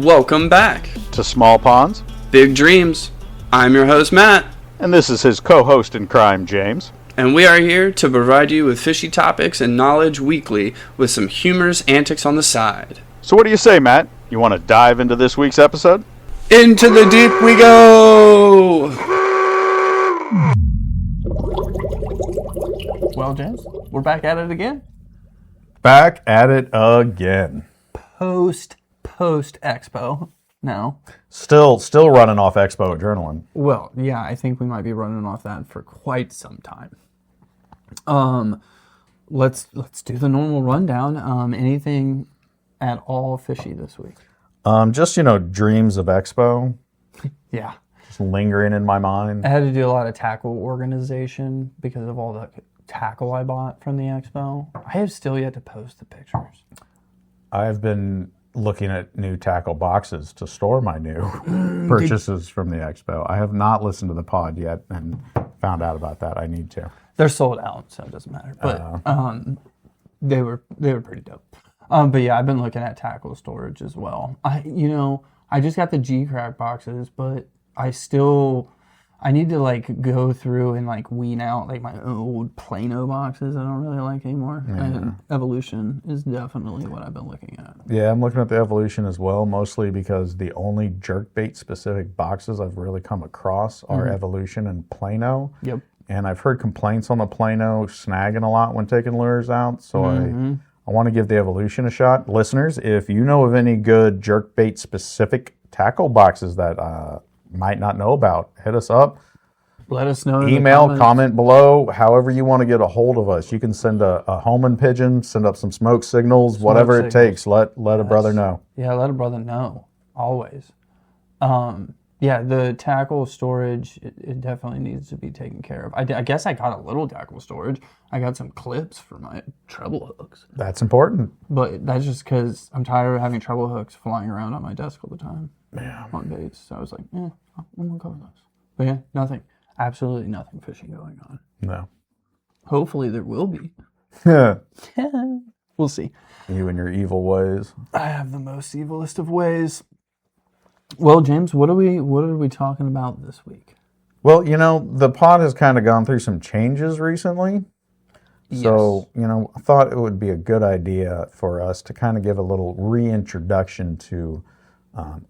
Welcome back to Small Ponds, Big Dreams. I'm your host, Matt. And this is his co-host in crime, James. And we are here to provide you with fishy topics and knowledge weekly with some humorous antics on the side. So what do you say, Matt? You want to dive into this week's episode? Into the deep we go! Well, James, we're back at it again. Back at it again. Post Expo now. Still running off Expo adrenaline. Well, yeah, I think we might be running off that for quite some time. Let's do the normal rundown. Anything at all fishy this week? Just dreams of Expo. Yeah. Just lingering in my mind. I had to do a lot of tackle organization because of all the tackle I bought from the Expo. I have still yet to post the pictures. I've been looking at new tackle boxes to store my new purchases from the Expo. I have not listened to the pod yet and found out about that. I need to. They're sold out, so it doesn't matter. But they were pretty dope. But yeah, I've been looking at tackle storage as well. I just got the G-Crack boxes, but I need to go through and wean out my old Plano boxes I don't really like anymore. Yeah. And Evolution is definitely what I've been looking at. Yeah, I'm looking at the Evolution as well, mostly because the only jerkbait specific boxes I've really come across are Evolution and Plano. Yep. And I've heard complaints on the Plano snagging a lot when taking lures out, so I want to give the Evolution a shot. Listeners, if you know of any good jerkbait specific tackle boxes that might not know about, hit us up. Let us know. Email, comment below, however you want to get a hold of us. You can send a homing pigeon, send up some smoke signals, whatever it takes. Let a brother know. Yeah, let a brother know. Always. Yeah, the tackle storage, it definitely needs to be taken care of. I guess I got a little tackle storage. I got some clips for my treble hooks. That's important. But that's just because I'm tired of having treble hooks flying around on my desk all the time. Yeah. On baits. So I was like, I'm going to cover those. But yeah, nothing. Absolutely nothing fishing going on. No. Hopefully there will be. Yeah. We'll see. You and your evil ways. I have the most evilest of ways. Well, James, what are we talking about this week? Well, the pod has kind of gone through some changes recently. Yes. So, I thought it would be a good idea for us to kind of give a little reintroduction to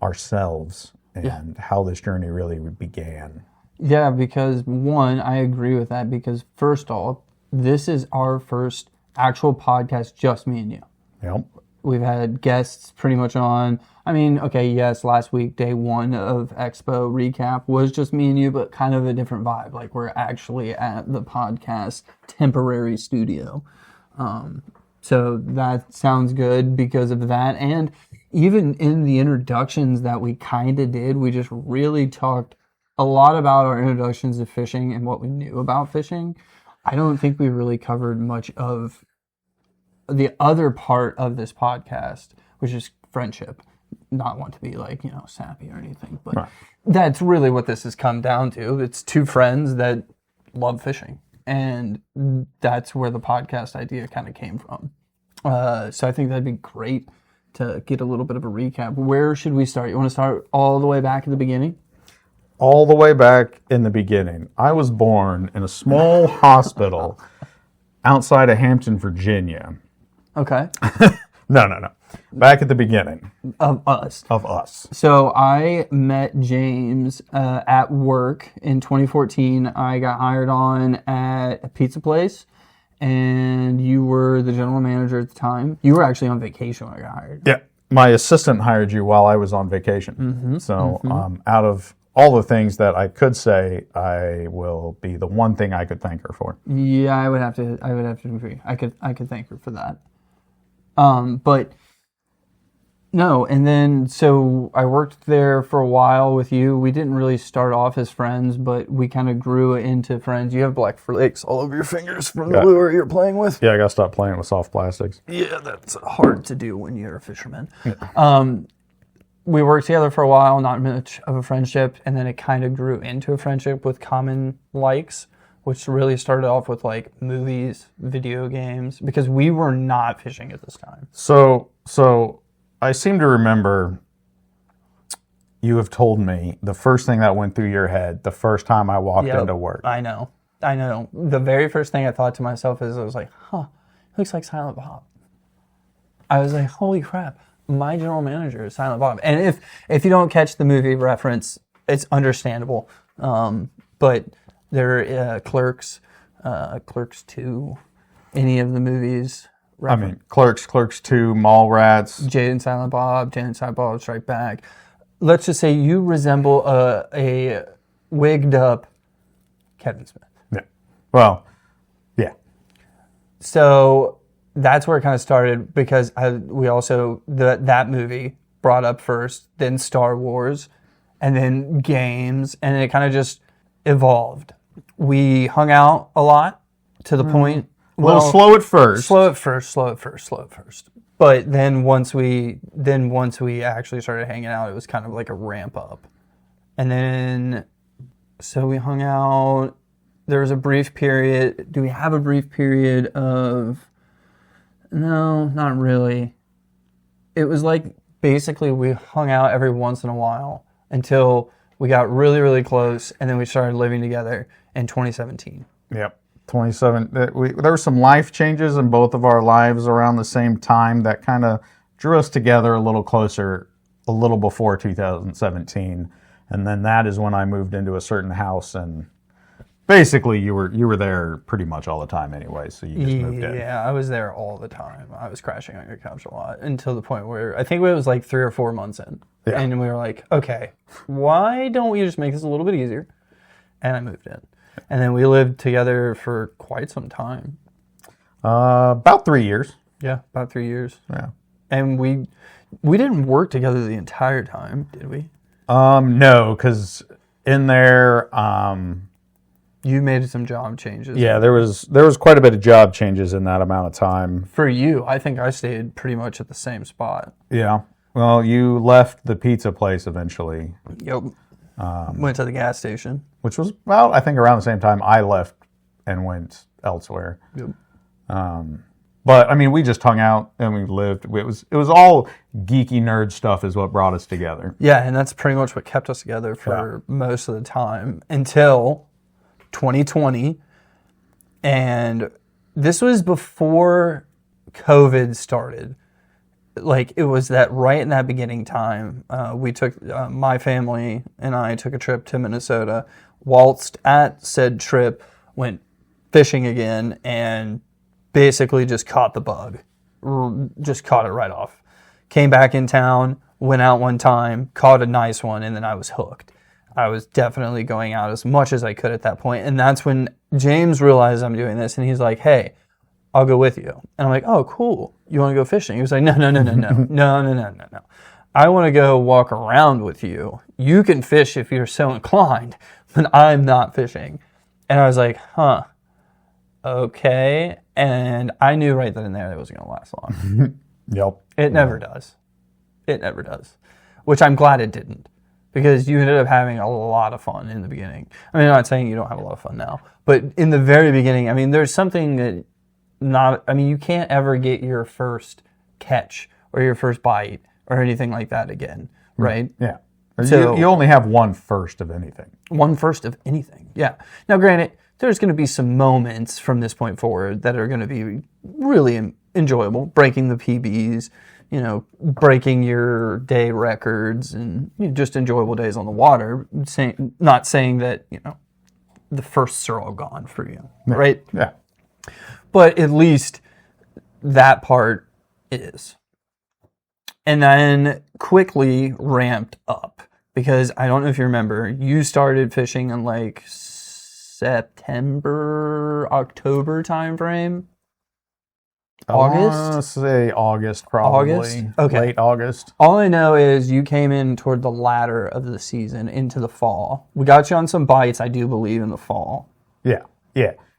ourselves and how this journey really began. Yeah, because one, I agree with that because first off, this is our first actual podcast, just me and you. Yep. We've had guests pretty much on. I mean, okay, yes, last week, day one of Expo recap was just me and you, but kind of a different vibe. Like we're actually at the podcast temporary studio. So that sounds good because of that. And even in the introductions that we kind of did, we just really talked a lot about our introductions to fishing and what we knew about fishing. I don't think we really covered much of the other part of this podcast, which is friendship. Not want to be sappy or anything, but That's really what this has come down to. It's two friends that love fishing, and that's where the podcast idea kind of came from. So I think that'd be great to get a little bit of a recap. Where should we start? You want to start all the way back at the beginning? All the way back in the beginning. I was born in a small hospital outside of Hampton, Virginia. Okay. No. Back at the beginning. Of us. So I met James at work in 2014. I got hired on at a pizza place, and you were the general manager at the time. You were actually on vacation when I got hired. Yeah. My assistant hired you while I was on vacation. Out of all the things that I could say, I will be the one thing I could thank her for. Yeah, I would have to agree. I could thank her for that. But no, and then so I worked there for a while with you. We didn't really start off as friends, but we kind of grew into friends. You have black flakes all over your fingers from the lure you're playing with. Yeah, I gotta stop playing with soft plastics. Yeah, that's hard to do when you're a fisherman. Yeah. We worked together for a while, not much of a friendship, and then it kind of grew into a friendship with common likes. which really started off with like movies, video games, because we were not fishing at this time. So I seem to remember you have told me the first thing that went through your head the first time I walked into work. I know. The very first thing I thought to myself is I was like, looks like Silent Bob. I was like, holy crap, my general manager is Silent Bob. And if you don't catch the movie reference, it's understandable. But there Clerks, Clerks 2, any of the movies. I mean, Clerks 2, Mallrats. Jade and Silent Bob, Strike Back. Let's just say you resemble a wigged up Kevin Smith. Yeah. Well, yeah. So that's where it kind of started because we also, that movie brought up first, then Star Wars, and then games, and it kind of just evolved. We hung out a lot to the point. A little slow at first. Slow at first. But then once we actually started hanging out, it was kind of like a ramp up. And then, so we hung out. There was a brief period. Do we have a brief period of... No, not really. It was like basically we hung out every once in a while until we got really, really close, and then we started living together in 2017. Yep. 27. There were some life changes in both of our lives around the same time that kind of drew us together a little closer, a little before 2017, and then that is when I moved into a certain house, and basically you were there pretty much all the time anyway, so you just moved in. Yeah, I was there all the time. I was crashing on your couch a lot until the point where I think it was like 3 or 4 months in, and we were like, okay, why don't we just make this a little bit easier? And I moved in. And then we lived together for quite some time. About 3 years. Yeah, about 3 years. Yeah. And we didn't work together the entire time, did we? No, because in there, you made some job changes. Yeah, there was quite a bit of job changes in that amount of time. For you, I think I stayed pretty much at the same spot. Yeah. Well, you left the pizza place eventually. Yep. Went to the gas station. Which was, well, I think around the same time I left and went elsewhere. Yep. But, I mean, we just hung out and we lived. It was all geeky nerd stuff is what brought us together. Yeah, and that's pretty much what kept us together for most of the time until 2020. And this was before COVID started. Like, it was that right in that beginning time. We took, my family and I took a trip to Minnesota, waltzed at said trip, went fishing again, and basically just caught the bug. Just caught it right off. Came back in town, went out one time, caught a nice one, and then I was hooked. I was definitely going out as much as I could at that point. And that's when James realized I'm doing this, and he's like, hey, I'll go with you. And I'm like, oh, cool. You want to go fishing? He was like, no. No. I want to go walk around with you. You can fish if you're so inclined, but I'm not fishing. And I was like, huh, okay. And I knew right then and there that it wasn't going to last long. Yep. It never does. It never does. Which I'm glad it didn't. Because you ended up having a lot of fun in the beginning. I mean, I'm not saying you don't have a lot of fun now. But in the very beginning, I mean, there's something that you can't ever get your first catch or your first bite or anything like that again, right? Yeah. So, you only have one first of anything. One first of anything, yeah. Now, granted, there's going to be some moments from this point forward that are going to be really enjoyable, breaking the PBs, breaking your day records, and just enjoyable days on the water. Not saying that, the firsts are all gone for you, right? Yeah. But at least that part is. And then quickly ramped up. Because I don't know if you remember, you started fishing in like September, October timeframe? August? I want to say August, probably. August? Okay. Late August. All I know is you came in toward the latter of the season into the fall. We got you on some bites, I do believe, in the fall. Yeah.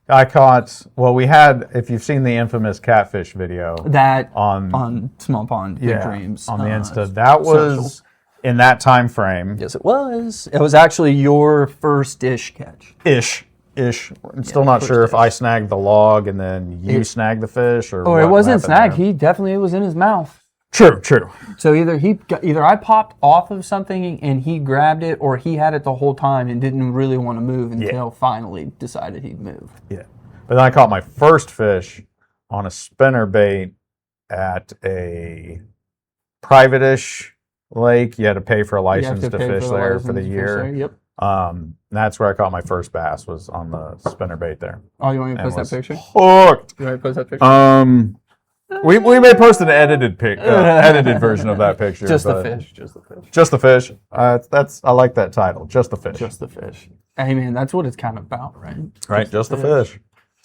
I caught, we had, if you've seen the infamous catfish video. That on Small Pond, Big Dreams. On the Insta. That was social. In that time frame. Yes, it was. It was actually your first dish catch. Ish. I'm still not sure if I snagged the log and then you snagged the fish or it wasn't snagged. He definitely was in his mouth. True. So either I popped off of something and he grabbed it, or he had it the whole time and didn't really want to move until finally decided he'd move. Yeah. But then I caught my first fish on a spinnerbait at a private-ish lake. You had to pay for a license to fish there for the year. Yep. That's where I caught my first bass, was on the spinnerbait there. Oh, you want me to post that picture? Hooked. You want me to post that picture? We may post an edited version of that picture. Just the fish. Just the fish. I like that title. Just the fish. Just the fish. Hey man, that's what it's kind of about, right? Right. Just the fish.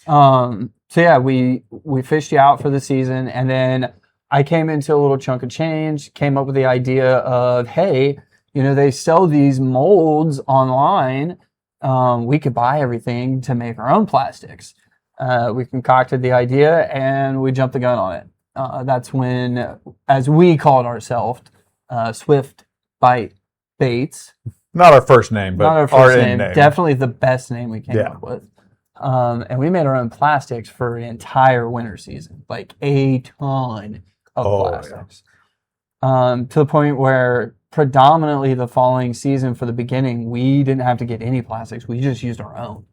So yeah, we fished you out for the season, and then I came into a little chunk of change. Came up with the idea of, hey, they sell these molds online. We could buy everything to make our own plastics. We concocted the idea and we jumped the gun on it. That's when, as we called ourselves, Swift Bite Baits. Not our first name, but not our first name. Definitely the best name we came up with. And we made our own plastics for the entire winter season, like a ton of plastics. To the point where predominantly the following season, for the beginning, we didn't have to get any plastics. We just used our own.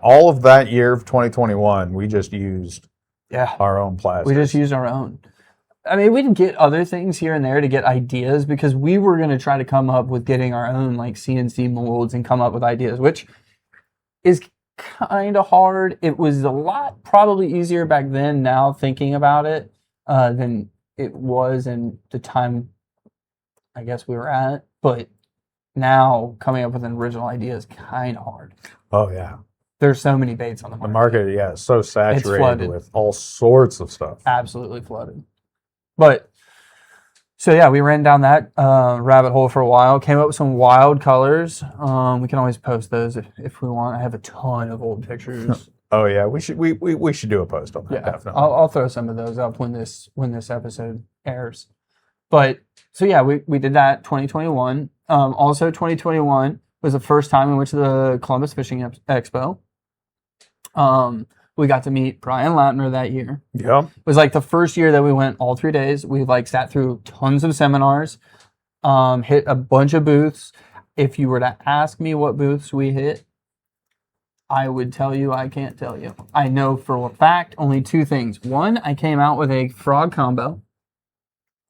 All of that year of 2021, we just used our own plastics. We just used our own. I mean, we'd get other things here and there to get ideas, because we were going to try to come up with getting our own like CNC molds and come up with ideas, which is kind of hard. It was a lot probably easier back then, now thinking about it, than it was in the time I guess we were at. But now coming up with an original idea is kind of hard. Oh, yeah. There's so many baits on the market. The market, is so saturated with all sorts of stuff. Absolutely flooded. But, so yeah, we ran down that rabbit hole for a while, came up with some wild colors. We can always post those if we want. I have a ton of old pictures. Oh, yeah, we should do a post on that, definitely. I'll throw some of those up when this episode airs. But, so yeah, we did that 2021. Also, 2021 was the first time we went to the Columbus Fishing Expo. We got to meet Brian Lattner that year. Yeah. It was like the first year that we went all 3 days. We sat through tons of seminars, hit a bunch of booths. If you were to ask me what booths we hit, I would tell you I can't tell you. I know for a fact only 2 things. One, I came out with a frog combo.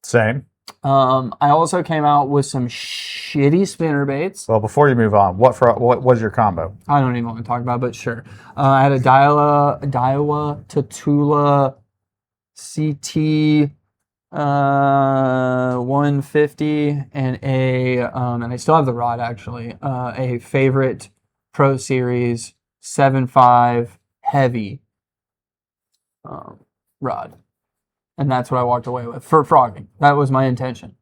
Same. I also came out with some shitty spinnerbaits. Well, before you move on, what was your combo? I don't even want to talk about it, but sure. I had a Daiwa Tatula CT 150 and and I still have the rod actually, a favorite Pro Series 7.5 heavy rod. And that's what I walked away with for frogging. That was my intention.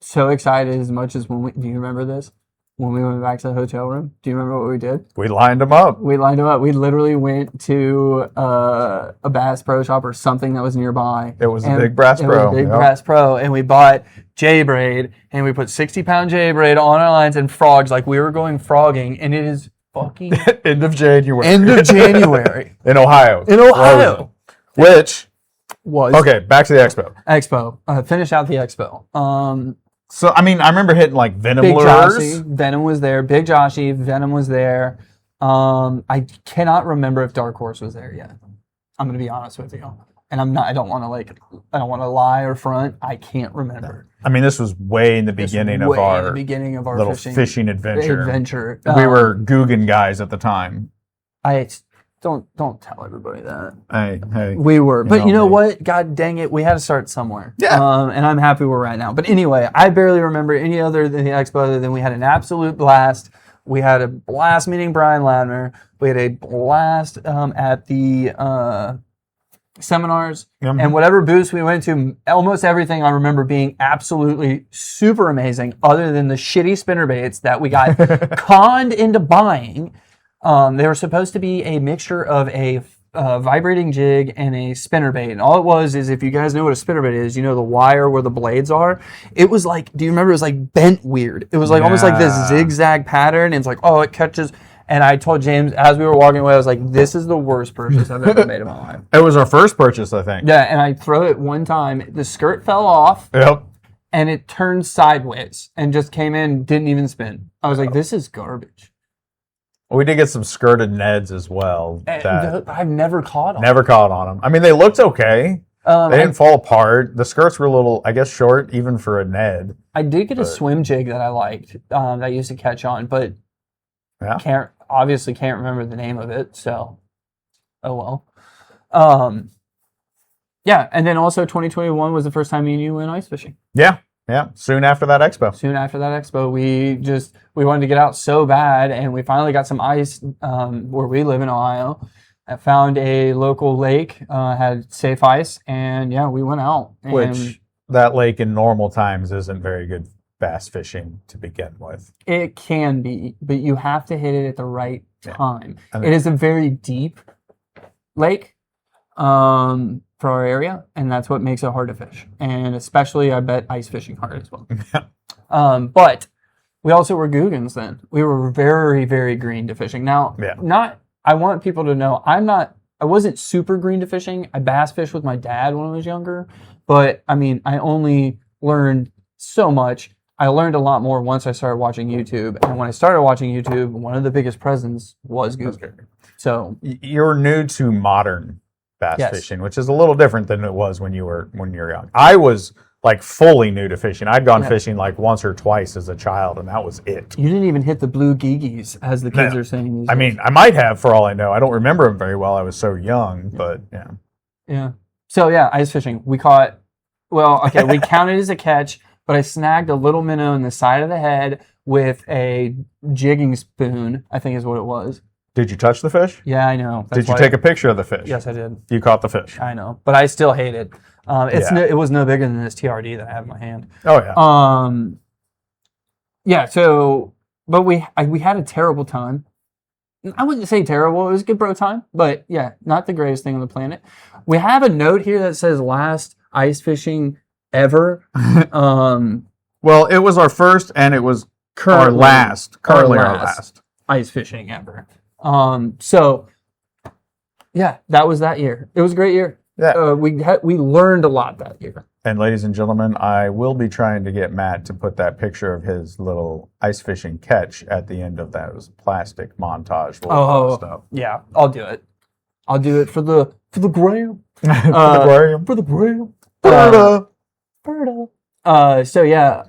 So excited, as much as do you remember this? When we went back to the hotel room, do you remember what we did? We lined them up. We literally went to a Bass Pro Shop or something that was nearby. It was a big Bass Pro. Bass Pro, and we bought J-braid, and we put 60-pound J-braid on our lines and frogs like we were going frogging, and it is fucking end of January. In Ohio. Which was okay. Back to the expo. Finish out the expo. So I mean, I remember hitting like Venom Big lures. Joshy, Venom was there. Big Joshy, Venom was there. I cannot remember if Dark Horse was there yet. I'm gonna be honest with you, and I'm not. I don't want to lie or front. I can't remember. I mean, this was way in the beginning of our little fishing adventure. We were Guggen guys at the time. Don't tell everybody that. Hey. We were. But you know what? God dang it. We had to start somewhere. Yeah. And I'm happy we're right now. But anyway, I barely remember any other than the expo other than we had an absolute blast. We had a blast meeting Brian Lattner. We had a blast at the seminars. Mm-hmm. And whatever booths we went to, almost everything I remember being absolutely super amazing other than the shitty spinnerbaits that we got conned into buying. They were supposed to be a mixture of a vibrating jig and a spinnerbait. And all it was is, if you guys know what a spinnerbait is, you know the wire where the blades are. It was like, do you remember? It was like bent weird. It was like almost like this zigzag pattern. And it's like, oh, it catches. And I told James as we were walking away, I was like, this is the worst purchase I've ever made in my life. It was our first purchase, I think. Yeah, and I throw it one time. The skirt fell off. Yep. And it turned sideways and just came in, didn't even spin. I was like, this is garbage. We did get some skirted Neds as well. That I've never caught on. never caught on them. I mean, they looked okay. They didn't fall apart. The skirts were a little, I guess, short even for a Ned. I did get a swim jig that I liked that I used to catch on, but Yeah. can't remember the name of it. So, oh well. Yeah, and then also 2021 was the first time me and you went ice fishing. Yeah. Soon after that expo. Soon after that expo, we wanted to get out so bad, and we finally got some ice where we live in Ohio. I found a local lake, had safe ice, and yeah, we went out. Which that lake in normal times isn't very good bass fishing to begin with. It can be, but you have to hit it at the right time. Yeah. It is a very deep lake for our area, and that's what makes it hard to fish. And especially, I bet, ice fishing hard as well. But we also were Googans then. We were very, very green to fishing. Now, I want people to know I wasn't super green to fishing. I bass fished with my dad when I was younger, but I mean, I only learned so much. I learned a lot more once I started watching YouTube. And when I started watching YouTube, one of the biggest presents was Googan. So you're new to modern bass fishing, which is a little different than it was when you were young. I was like fully new to fishing. I'd gone fishing like once or twice as a child, and that was it. You didn't even hit the blue geegis, as the kids are saying. I mean, I might have for all I know. I don't remember them very well. I was so young, but yeah. Yeah. So yeah, ice fishing. We caught. Well, okay, we counted as a catch, but I snagged a little minnow in the side of the head with a jigging spoon, I think is what it was. Did you touch the fish? Yeah, I know. Did you take a picture of the fish? Yes, I did. You caught the fish. I know, but I still hate it. It was no bigger than this TRD that I have in my hand. Oh yeah. Yeah. So, but we had a terrible time. I wouldn't say terrible. It was a good bro time, but yeah, not the greatest thing on the planet. We have a note here that says last ice fishing ever. Well, it was our first, and it was our last. Currently our last ice fishing ever. So yeah, that was that year. It was a great year. Yeah. We learned a lot that year. And ladies and gentlemen, I will be trying to get Matt to put that picture of his little ice fishing catch at the end of those plastic montage. Stuff. Yeah, I'll do it. I'll do it for the gram. For the gram. Berta. So yeah.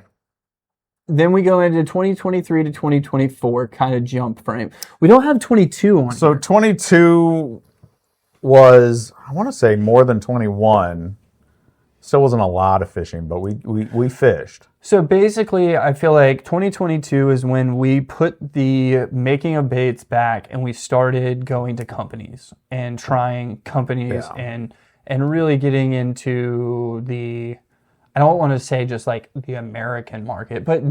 Then we go into 2023 to 2024 kind of jump frame. We don't have 22 on. So 22 was, I want to say, more than 21. Still wasn't a lot of fishing, but we fished. So basically, I feel like 2022 is when we put the making of baits back and we started going to companies and trying companies and really getting into the, I don't want to say just like the American market, but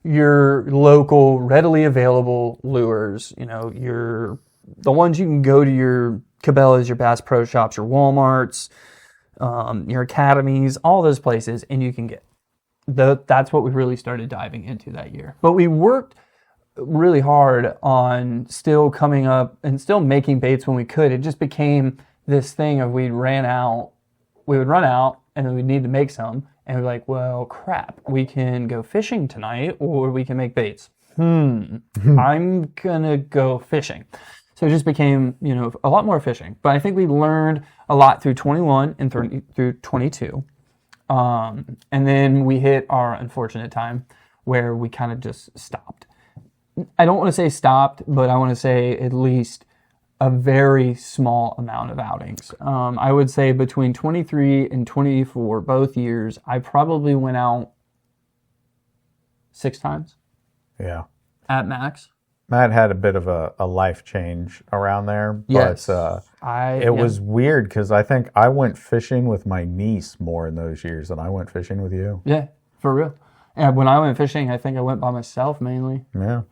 your local, readily available lures, the ones you can go to your Cabela's, your Bass Pro Shops, your Walmarts, your academies, all those places, and you can get. That's what we really started diving into that year. But we worked really hard on still coming up and still making baits when we could. It just became this thing of we would run out, and then we'd need to make some. And we're like, well, crap, we can go fishing tonight or we can make baits. I'm going to go fishing. So it just became, a lot more fishing. But I think we learned a lot through 21 and through 22. And then we hit our unfortunate time where we kind of just stopped. I don't want to say stopped, but I want to say at least a very small amount of outings. I would say between 23 and 24, both years, I probably went out 6 times. Yeah. At max. Matt had a bit of a life change around there. Yes. But it was weird because I think I went fishing with my niece more in those years than I went fishing with you. Yeah, for real. And when I went fishing, I think I went by myself mainly. Yeah.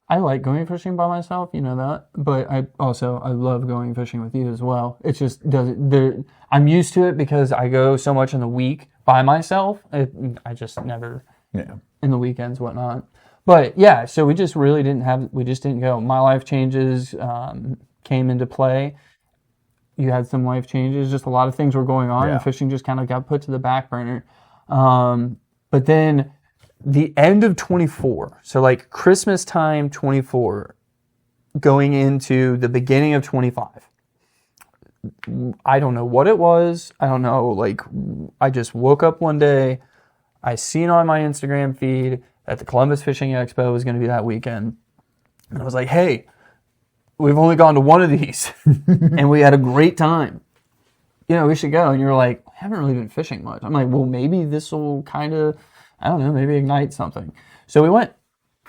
I like going fishing by myself, you know that. But I love going fishing with you as well. It's just I'm used to it because I go so much in the week by myself. I just never in the weekends, whatnot. But yeah, so we just didn't go. My life changes came into play. You had some life changes, just a lot of things were going on, and fishing just kind of got put to the back burner. But then the end of 24, so like Christmas time 24, going into the beginning of 25. I don't know what it was. I don't know, like, I just woke up one day, I seen on my Instagram feed that the Columbus Fishing Expo was going to be that weekend. And I was like, hey, we've only gone to one of these, and we had a great time. We should go. And you're like, I haven't really been fishing much. I'm like, well, maybe this will kind of, I don't know, maybe ignite something. So we went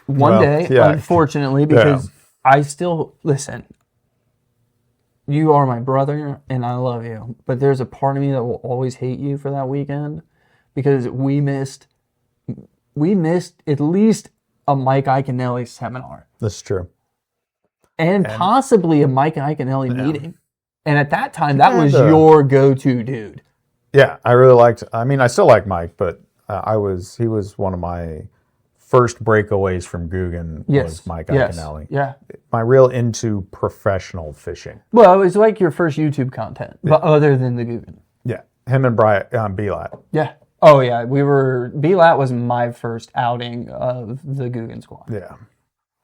one day, unfortunately, because I still, listen, you are my brother, and I love you. But there's a part of me that will always hate you for that weekend, because we missed at least a Mike Iaconelli seminar. That's true. And possibly a Mike Iaconelli meeting. And at that time, that was your go-to dude. Yeah, I really liked, I still like Mike, but he was one of my first breakaways from Guggen was Mike Iaconelli. Yeah. My real into professional fishing. Well, it was like your first YouTube content, but other than the Guggen. Yeah, him and Brian Belat. Yeah. Oh, yeah. Belat was my first outing of the Guggen squad. Yeah.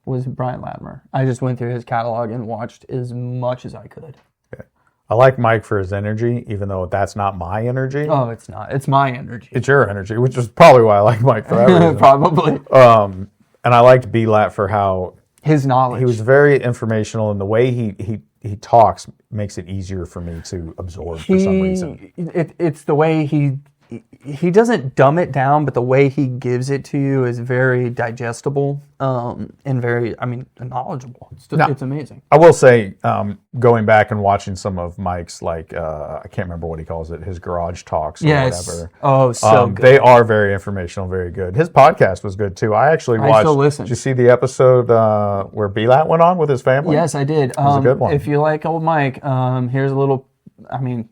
Was Brian Latimer. I just went through his catalog and watched as much as I could. Yeah. I like Mike for his energy, even though that's not my energy. Oh, it's not. It's my energy. It's your energy, which is probably why I like Mike for that reason. Probably. And I liked Belat for how his knowledge. He was very informational, and the way he talks makes it easier for me to absorb for some reason. It's the way he doesn't dumb it down, but the way he gives it to you is very digestible and very, knowledgeable. It's amazing. I will say, going back and watching some of Mike's, like, I can't remember what he calls it, his garage talks or whatever. Oh, so good. They are very informational, very good. His podcast was good, too. I actually watched. I still listen. Did you see the episode where Belat went on with his family? Yes, I did. It was a good one. If you like old Mike, here's a little,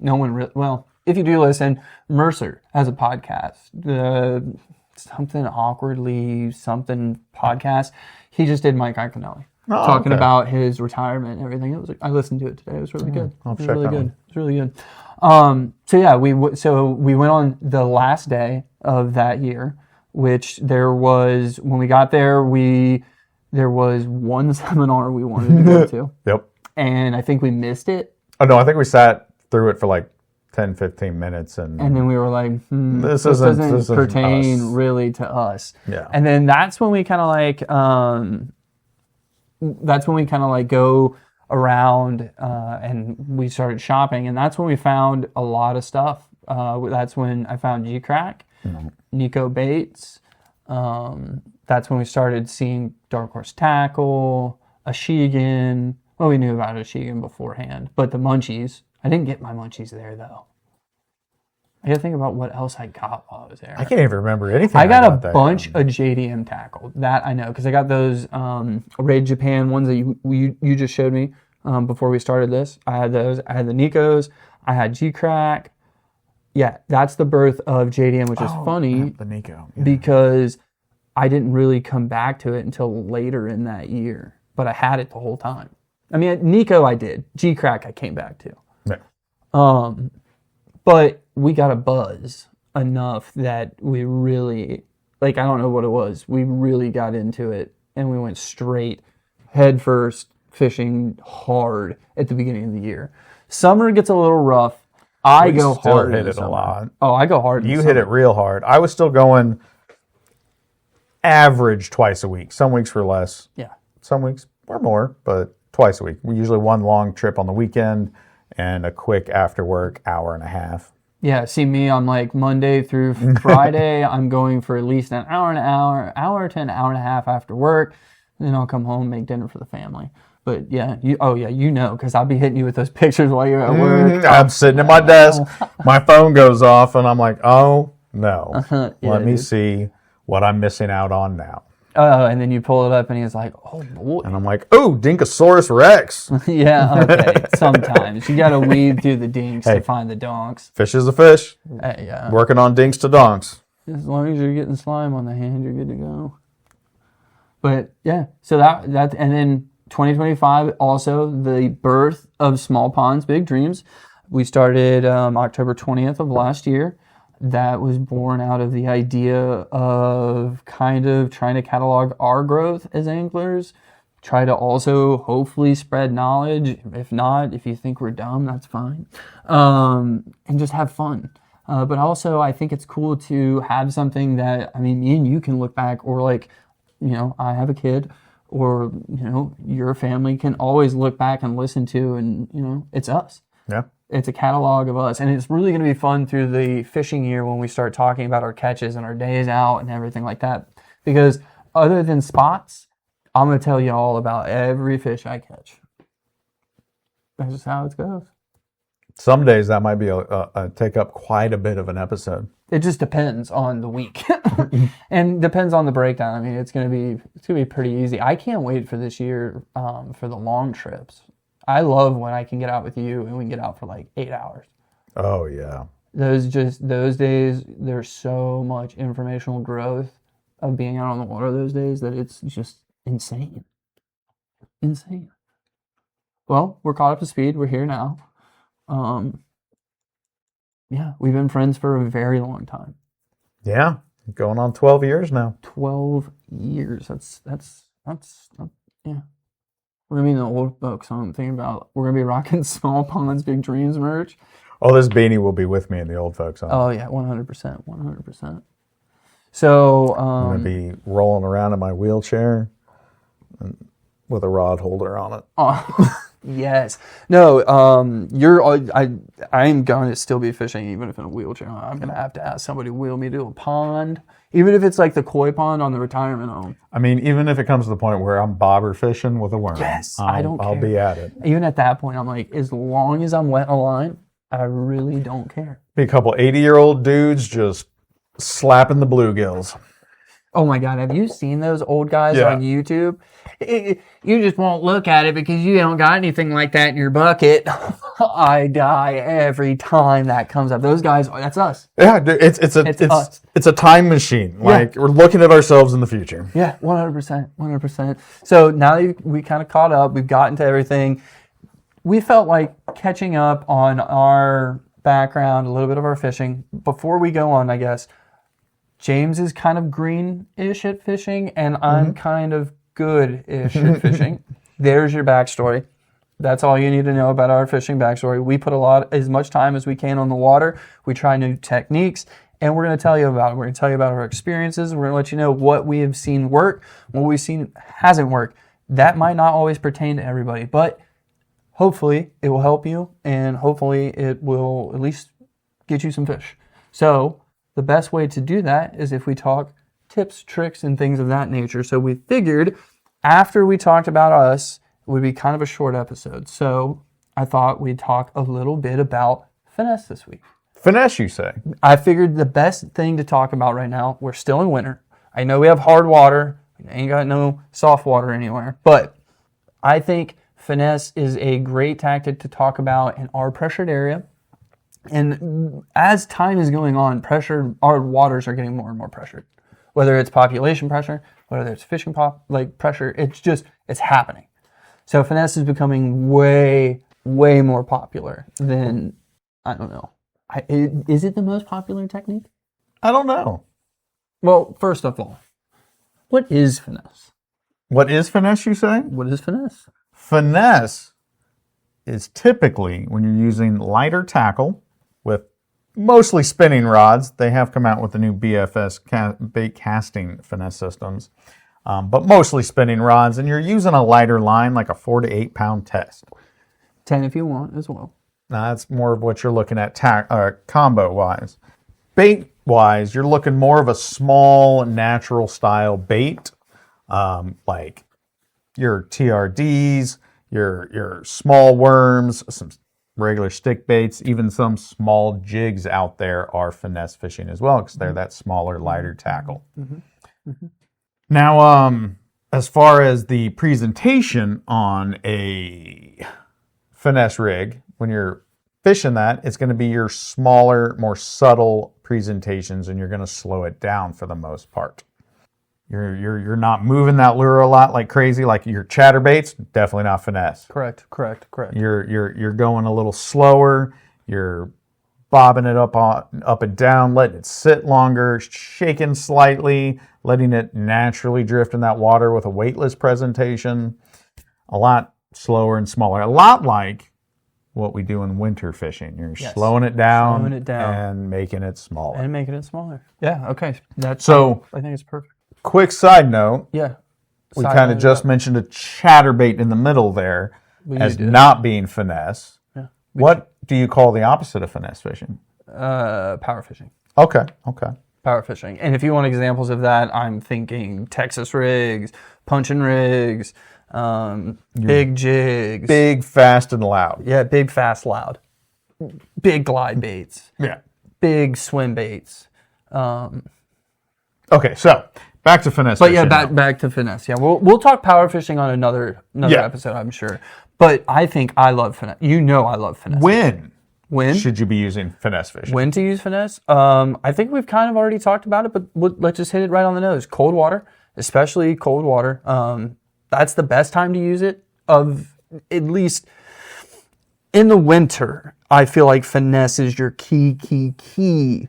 no one really, well, if you do listen, Mercer has a podcast, something awkwardly something podcast. He just did Mike Iaconelli talking about his retirement and everything. I listened to it today. It was really good. It was really good. It was really good. We went on the last day of that year, which there was when we got there. There was one seminar we wanted to go to. Yep. And I think we missed it. Oh no, I think we sat through it for like 10, 15 minutes. And then we were like, this doesn't pertain really to us. Yeah. And then that's when we kind of like, go around and we started shopping. And that's when we found a lot of stuff. That's when I found G-Crack, Nico Baits. That's when we started seeing Dark Horse Tackle, Ashigan. Well, we knew about Ashigan beforehand, but the Munchies. I didn't get my Munchies there, though. I got to think about what else I got while I was there. I can't even remember anything. I got a bunch of JDM tackle. That I know, because I got those Raid Japan ones that you just showed me before we started this. I had those. I had the Nikos. I had G-Crack. Yeah, that's the birth of JDM, which is funny. The Nico. Yeah. Because I didn't really come back to it until later in that year. But I had it the whole time. Nico I did. G-Crack I came back to. But we got a buzz enough that we really, I don't know what it was. We really got into it, and we went straight head first fishing hard at the beginning of the year. Summer gets a little rough. I go hard. Hit it a lot. Oh, I go hard. You hit it real hard. I was still going average twice a week. Some weeks were less. Yeah. Some weeks were more, but twice a week. We usually one long trip on the weekend and a quick after work hour and a half. Yeah, see me on like Monday through Friday. I'm going for at least an hour to an hour and a half after work. And then I'll come home and make dinner for the family. But yeah, because I'll be hitting you with those pictures while you're at work. I'm sitting at my desk. My phone goes off and I'm like, oh no. Let me see what I'm missing out on now. And then you pull it up and he's like, oh boy. And I'm like, oh, Dinkosaurus Rex. Yeah, okay. Sometimes. You got to weed through the dinks to find the donks. Fish is a fish. Hey, yeah. Working on dinks to donks. As long as you're getting slime on the hand, you're good to go. But yeah, so that and then 2025 also the birth of Small Ponds Big Dreams. We started October 20th of last year. That was born out of the idea of kind of trying to catalog our growth as anglers, try to also hopefully spread knowledge. If not, if you think we're dumb, that's fine, and just have fun. But also, I think it's cool to have something that, I mean, me and you can look back, or like, you know, I have a kid, or, you know, your family can always look back and listen to, and, you know, it's us. Yeah. It's a catalog of us. And it's really going to be fun through the fishing year when we start talking about our catches and our days out and everything like that. Because other than spots, I'm going to tell you all about every fish I catch. That's just how it goes. Some days that might be take up quite a bit of an episode. It just depends on the week, and depends on the breakdown. I mean, it's gonna be pretty easy. I can't wait for this year for the long trips. I love when I can get out with you and we can get out for like 8 hours. Oh yeah. Those days, there's so much informational growth of being out on the water those days that it's just insane. Insane. Well, we're caught up to speed. We're here now. Yeah, we've been friends for a very long time. Yeah, going on 12 years now. 12 years. That's yeah. We're gonna be in the old folks home. Thinking about we're gonna be rocking Small Ponds Big Dreams merch. Oh, this beanie will be with me in the old folks home. Oh yeah, 100%, 100%. So I'm gonna be rolling around in my wheelchair with a rod holder on it. Oh, yes. No, I'm going to still be fishing even if in a wheelchair. I'm going to have to ask somebody to wheel me to a pond, even if it's like the koi pond on the retirement home. I mean, even if it comes to the point where I'm bobber fishing with a worm, yes, I don't care. I'll be at it. Even at that point, I'm like, as long as I'm wetting a line, I really don't care. Be a couple 80-year-old dudes just slapping the bluegills. Oh my God, have you seen those old guys on YouTube? You just won't look at it because you don't got anything like that in your bucket. I die every time that comes up. Those guys, that's us. Yeah, it's a time machine. Like, we're looking at ourselves in the future. Yeah, 100%, 100%. So now that we kind of caught up, we've gotten to everything. We felt like catching up on our background, a little bit of our fishing. Before we go on, I guess, James is kind of green-ish at fishing, and I'm kind of good-ish at fishing. There's your backstory. That's all you need to know about our fishing backstory. We put as much time as we can on the water. We try new techniques, and we're going to tell you about it. We're going to tell you about our experiences. We're going to let you know what we have seen work, what we've seen hasn't worked. That might not always pertain to everybody, but hopefully it will help you, and hopefully it will at least get you some fish. So the best way to do that is if we talk tips, tricks, and things of that nature. So we figured after we talked about us, it would be kind of a short episode. So I thought we'd talk a little bit about Finesse this week. Finesse, you say? I figured the best thing to talk about right now, we're still in winter. I know we have hard water. We ain't got no soft water anywhere. But I think Finesse is a great tactic to talk about in our pressured area. And as time is going on, our waters are getting more and more pressured. Whether it's population pressure, whether it's fishing pressure, it's happening. So Finesse is becoming way, way more popular than, I don't know. Is it the most popular technique? I don't know. Well, first of all, what is Finesse? What is Finesse, you say? What is Finesse? Finesse is typically when you're using lighter tackle with mostly spinning rods. They have come out with the new BFS bait casting finesse systems, but mostly spinning rods, and you're using a lighter line, like a 4 to 8 pound test. 10 if you want as well. Now that's more of what you're looking at combo wise. Bait wise, you're looking more of a small natural style bait, like your TRDs, your small worms, some regular stick baits, even some small jigs out there are finesse fishing as well because they're that smaller, lighter tackle. Mm-hmm. Mm-hmm. Now, as far as the presentation on a finesse rig, when you're fishing that, it's going to be your smaller, more subtle presentations, and you're going to slow it down for the most part. You're not moving that lure a lot like crazy. Like your chatterbaits, definitely not finesse. Correct. You're going a little slower. You're bobbing it up and down, letting it sit longer, shaking slightly, letting it naturally drift in that water with a weightless presentation. A lot slower and smaller. A lot like what we do in winter fishing. You're slowing it down and making it smaller. Yeah, okay. I think it's perfect. Quick side note. Yeah. We kind of just mentioned a chatterbait in the middle there as not being finesse. Yeah. What do you call the opposite of finesse fishing? Power fishing. Okay. Power fishing. And if you want examples of that, I'm thinking Texas rigs, punching rigs, big jigs. Big, fast, and loud. Yeah, big, fast, loud. Big glide baits. Yeah. Big swim baits. Okay, so back to finesse but fishing. yeah, back to finesse. Yeah, we'll talk power fishing on another episode, I'm sure. But I think I love finesse. You know I love finesse. When should you be using finesse fishing? When to use finesse? I think we've kind of already talked about it, but let's just hit it right on the nose. Cold water, especially cold water. That's the best time to use it. Of at least in the winter, I feel like finesse is your key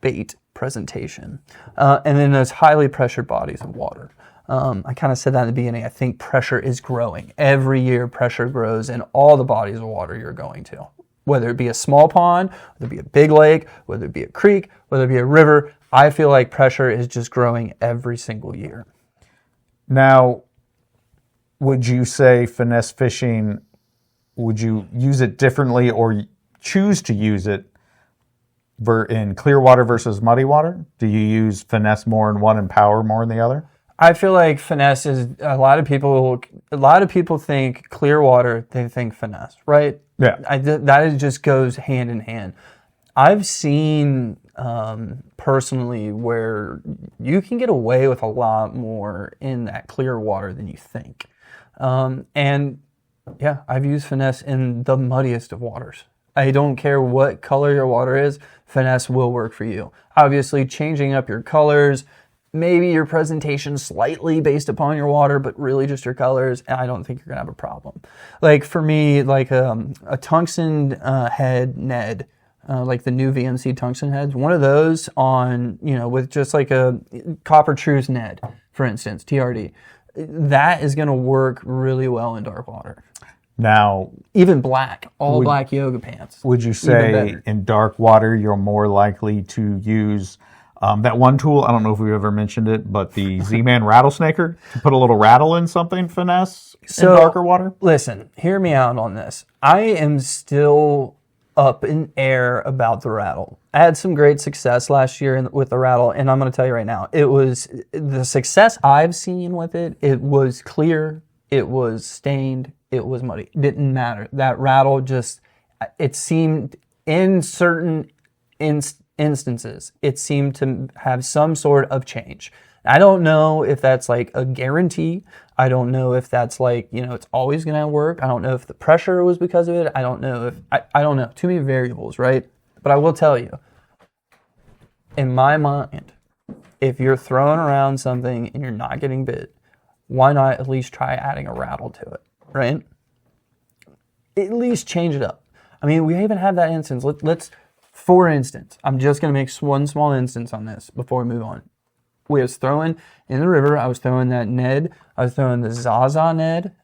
bait presentation. And then those highly pressured bodies of water. I kind of said that in the beginning. I think pressure is growing. Every year pressure grows in all the bodies of water you're going to. Whether it be a small pond, whether it be a big lake, whether it be a creek, whether it be a river, I feel like pressure is just growing every single year. Now, would you say finesse fishing, would you use it differently or choose to use it in clear water versus muddy water? Do you use finesse more in one and power more in the other? I feel like finesse is, a lot of people think clear water, they think finesse, right? Yeah. That just goes hand in hand. I've seen personally where you can get away with a lot more in that clear water than you think. And yeah, I've used finesse in the muddiest of waters. I don't care what color your water is, finesse will work for you. Obviously, changing up your colors, maybe your presentation slightly based upon your water, but really just your colors, and I don't think you're going to have a problem. Like for me, like a tungsten head Ned, like the new VMC tungsten heads, one of those on, with just like a copper truce Ned, for instance, TRD, that is going to work really well in dark water. Now, even black, black yoga pants. Would you say in dark water you're more likely to use that one tool? I don't know if we've ever mentioned it, but the Z-Man rattlesnaker, to put a little rattle in something finesse in darker water? Listen, hear me out on this. I am still up in air about the rattle. I had some great success last year with the rattle, and I'm going to tell you right now, it was the success I've seen with it. It was clear, it was stained, it was muddy. It didn't matter. That rattle just, it seemed in certain instances, it seemed to have some sort of change. I don't know if that's like a guarantee. I don't know if that's like, it's always going to work. I don't know if the pressure was because of it. I don't know if, I don't know. Too many variables, right? But I will tell you, in my mind, if you're throwing around something and you're not getting bit, why not at least try adding a rattle to it, right? At least change it up. I mean, we even had that instance. Let's for instance, I'm just going to make one small instance on this before we move on. We was throwing in the river. I was throwing that Ned. I was throwing the Zaza Ned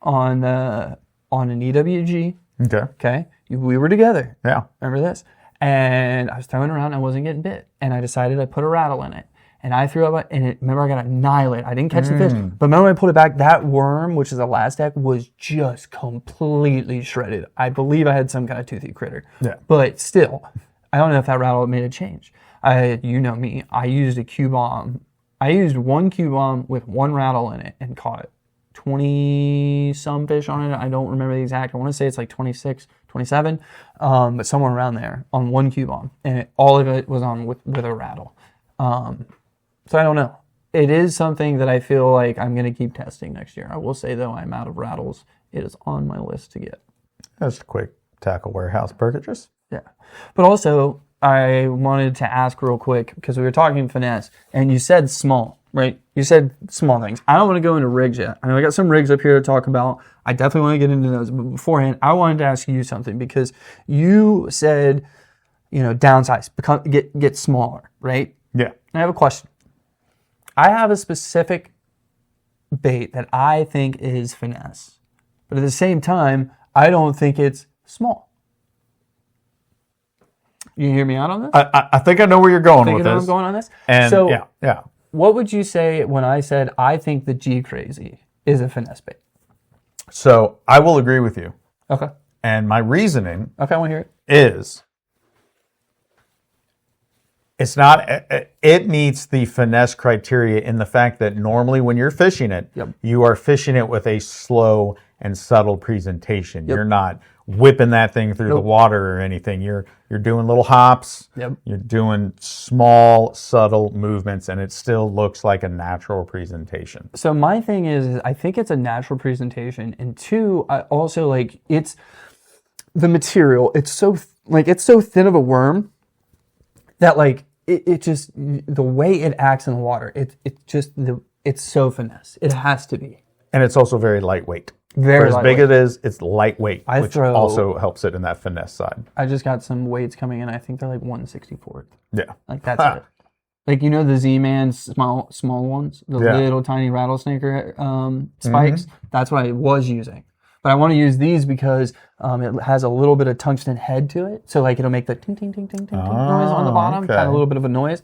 on an EWG. Okay. We were together. Yeah. Remember this? And I was throwing around. I wasn't getting bit. And I decided I'd put a rattle in it. And I threw up, and remember I got annihilated. I didn't catch the fish. But remember when I pulled it back, that worm, which is a last deck, was just completely shredded. I believe I had some kind of toothy critter. Yeah. But still, I don't know if that rattle made a change. You know me. I used a Q-bomb. I used one Q-bomb with one rattle in it and caught 20-some fish on it. I don't remember the exact. I want to say it's like 26, 27, but somewhere around there on one Q-bomb. And all of it was on with a rattle. So I don't know. It is something that I feel like I'm going to keep testing next year. I will say, though, I'm out of rattles. It is on my list to get. That's a quick tackle warehouse purchase. Yeah. But also, I wanted to ask real quick, because we were talking finesse, and you said small, right? You said small things. I don't want to go into rigs yet. I know I got some rigs up here to talk about. I definitely want to get into those. But beforehand, I wanted to ask you something, because you said, downsize, get smaller, right? Yeah. I have a question. I have a specific bait that I think is finesse, but at the same time, I don't think it's small. You hear me out on this? I think I know where you're going with Where this. I'm going on this? And so, yeah. What would you say when I said I think the G Crazy is a finesse bait? So I will agree with you. Okay. And my reasoning Okay, I want to hear it. is it's not, it meets the finesse criteria in the fact that normally when you're fishing it, you are fishing it with a slow and subtle presentation. You're not whipping that thing through the water or anything. You're doing little hops. You're doing small, subtle movements, and it still looks like a natural presentation. So my thing is I think it's a natural presentation, and two, I also it's the material. It's so thin of a worm that it just, the way it acts in the water, it's so finesse. It has to be. And it's also very lightweight. Very For as big it is, it's lightweight, which also helps it in that finesse side. I just got some weights coming in. I think they're 1/64. Yeah. That's it. The Z-Man small ones, the little tiny rattlesnake spikes. That's what I was using. But I want to use these because it has a little bit of tungsten head to it. So it'll make the ting, ting, ting, ting, ting, ting noise on the bottom. Okay. Kind of a little bit of a noise.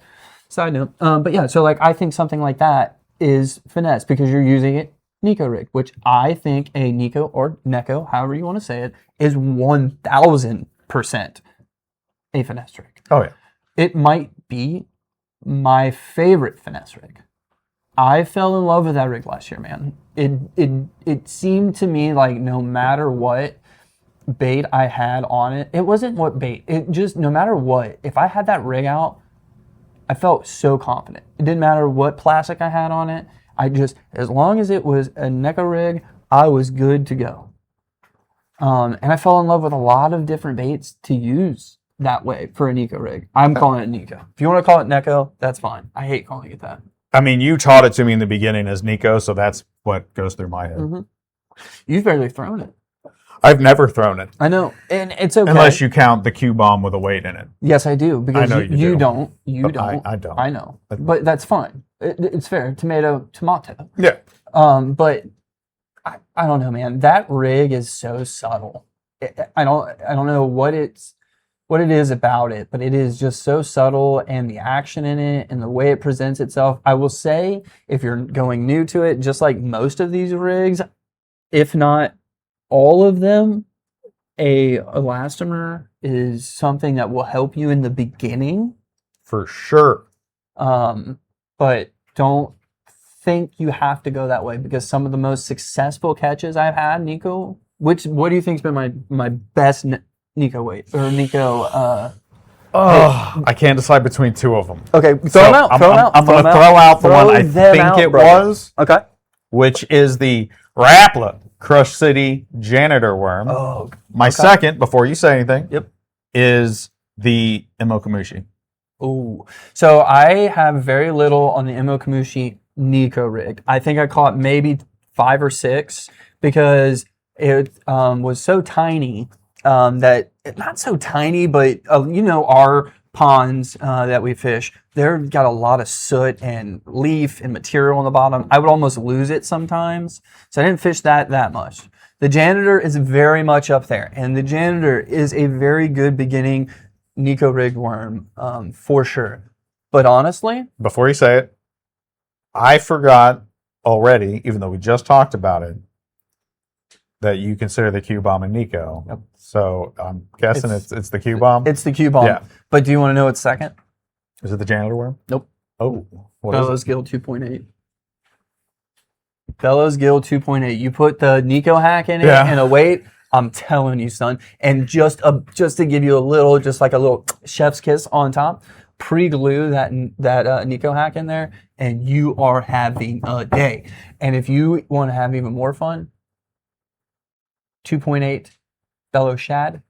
Side note. But yeah, so I think something like that is finesse because you're using it Nico rig, which I think a Nico or Neko, however you want to say it, is 1000% a finesse rig. Oh yeah. It might be my favorite finesse rig. I fell in love with that rig last year, man. It seemed to me like no matter what bait I had on it, it wasn't what bait. It just, no matter what, if I had that rig out, I felt so confident. It didn't matter what plastic I had on it. As long as it was a Neko rig, I was good to go. And I fell in love with a lot of different baits to use that way for a Nico rig. I'm calling it Nico. If you want to call it Neko, that's fine. I hate calling it that. I mean, you taught it to me in the beginning as Nico, so that's what goes through my head. Mm-hmm. You've barely thrown it. I've never thrown it. I know, and it's okay. Unless you count the Q-bomb with a weight in it. Yes, I do, because I know you don't. I don't. I know, but that's fine. It's fair. Tomato. Yeah. But I don't know, man. That rig is so subtle. I don't know what it is about it, but it is just so subtle, and the action in it and the way it presents itself. I will say, if you're going new to it, just like most of these rigs, if not all of them, a elastomer is something that will help you in the beginning. For sure. But don't think you have to go that way, because some of the most successful catches I've had, Nico, what do you think's been my best Nico weight or Nico? I can't decide between two of them. Okay, throw them out. I'm going to throw out the one I think it was. Okay. Which is the Rapala Crush City Janitor Worm. Oh, my second, before you say anything, yep, is the Imokamushi. Ooh. So I have very little on the Imokamushi Nico rig. I think I caught maybe 5 or 6 because it was so tiny that, not so tiny, but our ponds that we fish, they've got a lot of soot and leaf and material on the bottom. I would almost lose it sometimes. So I didn't fish that much. The Janitor is very much up there, and the Janitor is a very good beginning Nico rigged worm for sure. But honestly, before you say it, I forgot already, even though we just talked about it, that you consider the Q-bomb a Nico. Yep. So I'm guessing it's the Q-bomb? It's the Q-bomb. Yeah. But do you want to know what's second? Is it the Janitor worm? Nope. Oh. Bellows Gill 2.8. Bellows Gill 2.8. You put the Nico hack in it and a weight, I'm telling you, son. And just to give you a little chef's kiss on top, pre-glue that Nico hack in there, and you are having a day. And if you want to have even more fun, 2.8 Bellows Shad,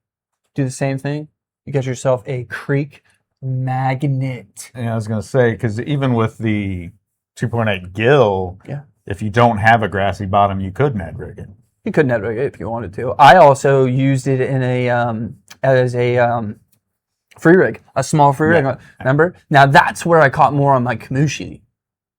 do the same thing. You get yourself a Creek magnet. Yeah, I was going to say, because even with the 2.8 gill, if you don't have a grassy bottom, you could Ned rig it. You could Ned rig it if you wanted to. I also used it in as a free rig, a small free rig. Remember? Now that's where I caught more on my Kamushi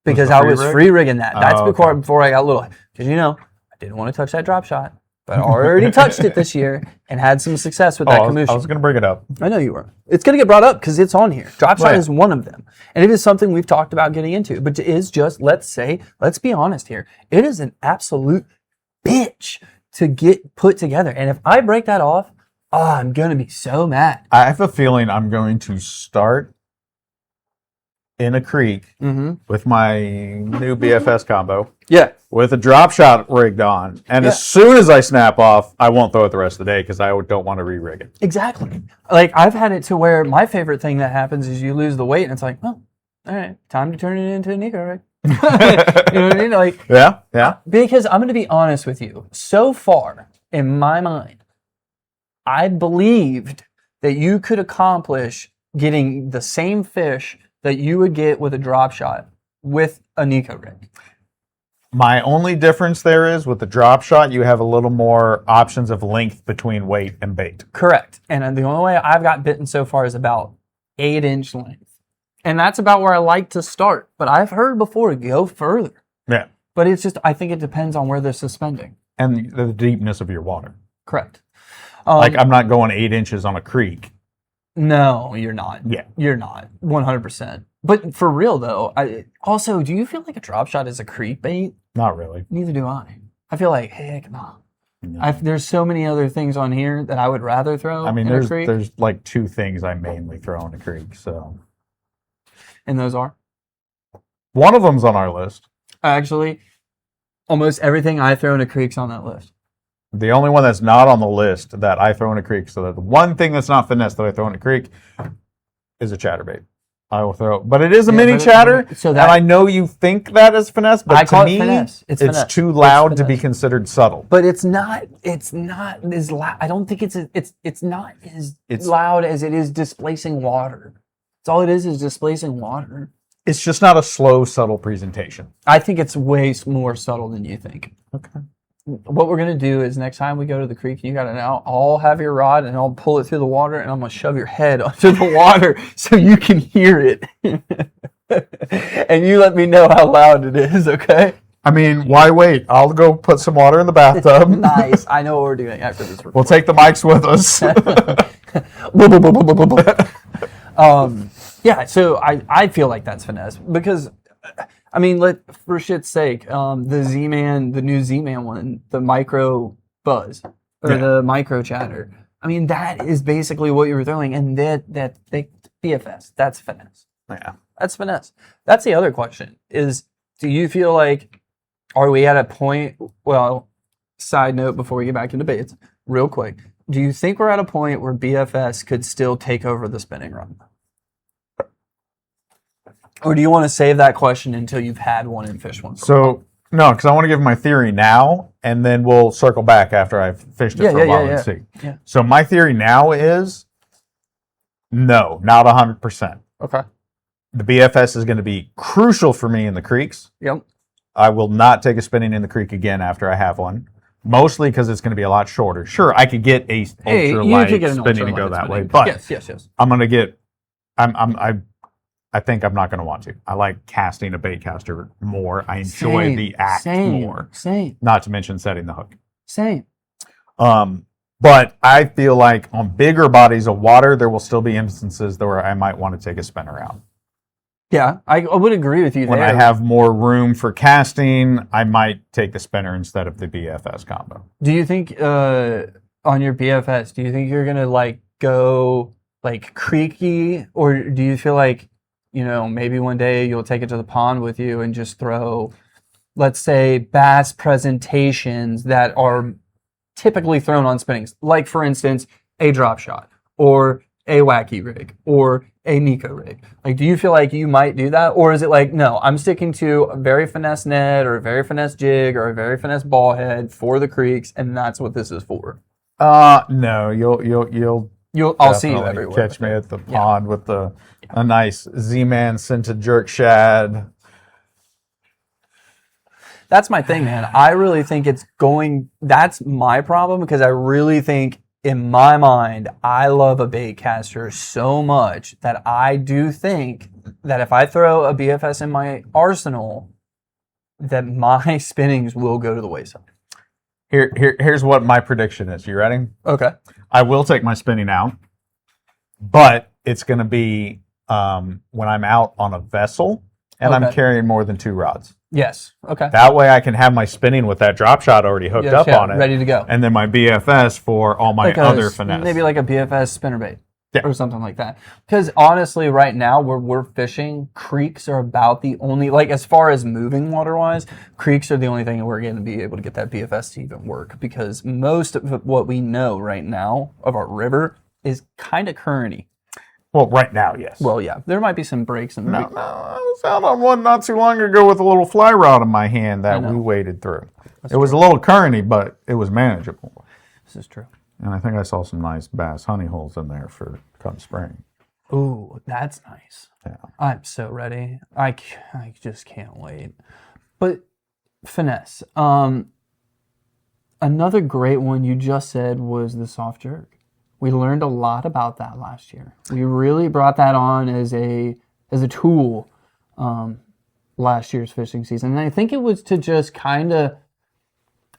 because I was free rigging that. That's before I got little. Because I didn't want to touch that drop shot, but I already touched it this year and had some success with that Kamushi. I was going to bring it up. I know you were. It's going to get brought up because it's on here. Drop shot is one of them. And it is something we've talked about getting into. But it is just, let's be honest here. It is an absolute bitch to get put together. And if I break that off, I'm going to be so mad. I have a feeling I'm going to start in a creek with my new BFS combo. Yeah. With a drop shot rigged on. And as soon as I snap off, I won't throw it the rest of the day because I don't want to re-rig it. Exactly. Like, I've had it to where my favorite thing that happens is you lose the weight and it's like, well, all right, time to turn it into a Nico rig. You know what I mean? Like, yeah. Because I'm going to be honest with you. So far, in my mind, I believed that you could accomplish getting the same fish that you would get with a drop shot with a Nico rig. My only difference there is with the drop shot, you have a little more options of length between weight and bait. Correct. And the only way I've got bitten so far is about 8-inch length. And that's about where I like to start. But I've heard before, go further. Yeah. But it's just, I think it depends on where they're suspending. And the deepness of your water. Correct. Like, I'm not going 8 inches on a creek. No, you're not. Yeah. You're not. 100%. But for real, though, also, do you feel like a drop shot is a creek bait? Not really. Neither do I. I feel like, heck no. There's so many other things on here that I would rather throw in a creek. There's like 2 things I mainly throw in a creek, so. And those are? One of them's on our list. Actually, almost everything I throw in a creek's on that list. The only one that's not on the list that I throw in a creek, so that the one thing that's not finesse that I throw in a creek is a chatterbait. I will throw, but it is a mini chatter, and I know you think that is finesse, but to me, finesse. It's too loud to be considered subtle. But it's not as loud. I don't think it's not as loud as it is displacing water. It's all it is displacing water. It's just not a slow, subtle presentation. I think it's way more subtle than you think. Okay. What we're going to do is next time we go to the creek, you got it out. I'll have your rod and I'll pull it through the water and I'm going to shove your head under the water so you can hear it. And you let me know how loud it is, okay? I mean, why wait? I'll go put some water in the bathtub. Nice. I know what we're doing after this recording. We'll take the mics with us. Yeah, so I feel like that's finesse because, I mean, for shit's sake, the new Z-Man one, the micro buzz or the micro chatter. I mean, that is basically what you were throwing, and that BFS, that's finesse. Yeah, that's finesse. That's the other question: is do you feel like are we at a point? Well, side note before we get back into baits, real quick, do you think we're at a point where BFS could still take over the spinning run? Or do you want to save that question until you've had one and fished one? So, no, because I want to give my theory now, and then we'll circle back after I've fished it for a while and see. Yeah. So my theory now is, no, not 100%. Okay. The BFS is going to be crucial for me in the creeks. Yep. I will not take a spinning in the creek again after I have one. Mostly because it's going to be a lot shorter. Sure, I could get a ultralight spinning to go that way, but yes. I'm going to get. I think I'm not going to want to. I like casting a bait caster more. I enjoy the act more. Same. Not to mention setting the hook. Same. But I feel like on bigger bodies of water, there will still be instances where I might want to take a spinner out. Yeah, I would agree with you when there. I have more room for casting, I might take the spinner instead of the BFS combo. Do you think on your BFS, do you think you're going to go creaky, or do you feel like maybe one day you'll take it to the pond with you and just throw, let's say, bass presentations that are typically thrown on spinnings. Like, for instance, a drop shot or a wacky rig or a Nico rig. Like, do you feel like you might do that? Or is it like, no, I'm sticking to a very finesse net or a very finesse jig or a very finesse ball head for the creeks, and that's what this is for? No, you'll I'll see you Definitely everywhere. catch me at the pond with a nice Z-Man scented jerk shad. That's my thing, man. I really think that's my problem, because I really think, in my mind, I love a bait caster so much that I do think that if I throw a BFS in my arsenal, that my spinnings will go to the wayside. Here's what my prediction is. You ready? Okay. I will take my spinning out, but it's going to be when I'm out on a vessel and I'm carrying more than 2 rods. Yes. Okay. That way I can have my spinning with that drop shot already hooked up on it. Ready to go. And then my BFS for all my other finesse. Maybe like a BFS spinnerbait. Yeah. Or something like that. Because honestly, right now, where we're fishing, creeks are about the only, like, as far as moving water-wise, creeks are the only thing that we're going to be able to get that BFS to even work. Because most of what we know right now of our river is kind of currenty. Well, right now, yes. Well, yeah. There might be some breaks in the No, I was out on one not too long ago with a little fly rod in my hand that we waded through. It was a little currenty, but it was manageable. This is true. And I think I saw some nice bass honey holes in there for come spring. Ooh, that's nice. Yeah. I'm so ready. I just can't wait. But finesse. Another great one you just said was the soft jerk. We learned a lot about that last year. We really brought that on as a tool last year's fishing season. And I think it was to just kind of,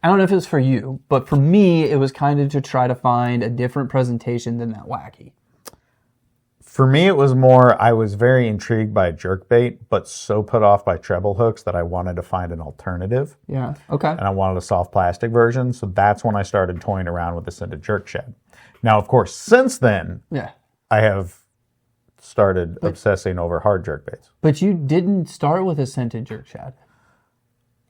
I don't know if it was for you, but for me, it was kind of to try to find a different presentation than that wacky. For me, it was more, I was very intrigued by jerkbait, but so put off by treble hooks that I wanted to find an alternative. Yeah, okay. And I wanted a soft plastic version, so that's when I started toying around with the scented jerk shad. Now, of course, since then, I have started obsessing over hard jerkbaits. But you didn't start with a scented jerk shad.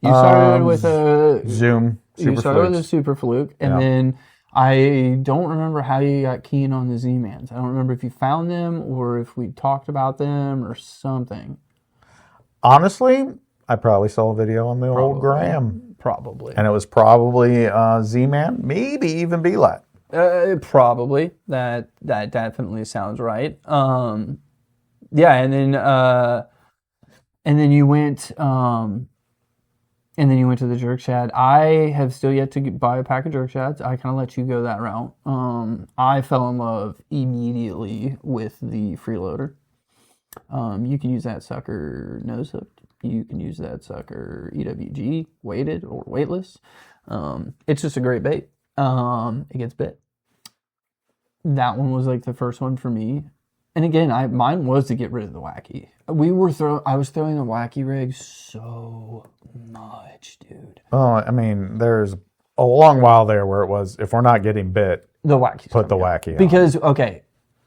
You started with a Zoom. You started with a super fluke, and then I don't remember how you got keen on the Z-Mans. I don't remember if you found them or if we talked about them or something. Honestly, I probably saw a video on the old Gram. Probably. And it was probably Z-Man, maybe even B-Lat. Probably. That definitely sounds right. And then you went to the jerk shad. I have still yet to buy a pack of jerk shads. I kind of let you go that route. I fell in love immediately with the freeloader. You can use that sucker nose hooked. You can use that sucker EWG, weighted or weightless. It's just a great bait. It gets bit. That one was like the first one for me. And again, mine was to get rid of the wacky. I was throwing the wacky rig so much, dude. Oh, I mean, there's a long while there where it was, if we're not getting bit, the wacky. Put the wacky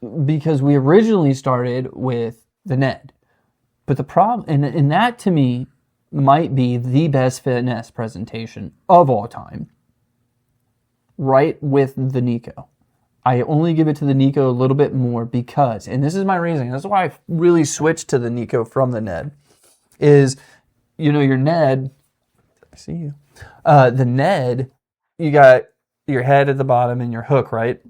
on. Because we originally started with the Ned. But the problem, and that to me might be the best finesse presentation of all time. Right with the Nico. I only give it to the Nico a little bit more because, and this is my reasoning, this is why I really switched to the Nico from the Ned, is, your Ned, I see you, the Ned, you got your head at the bottom and your hook, right?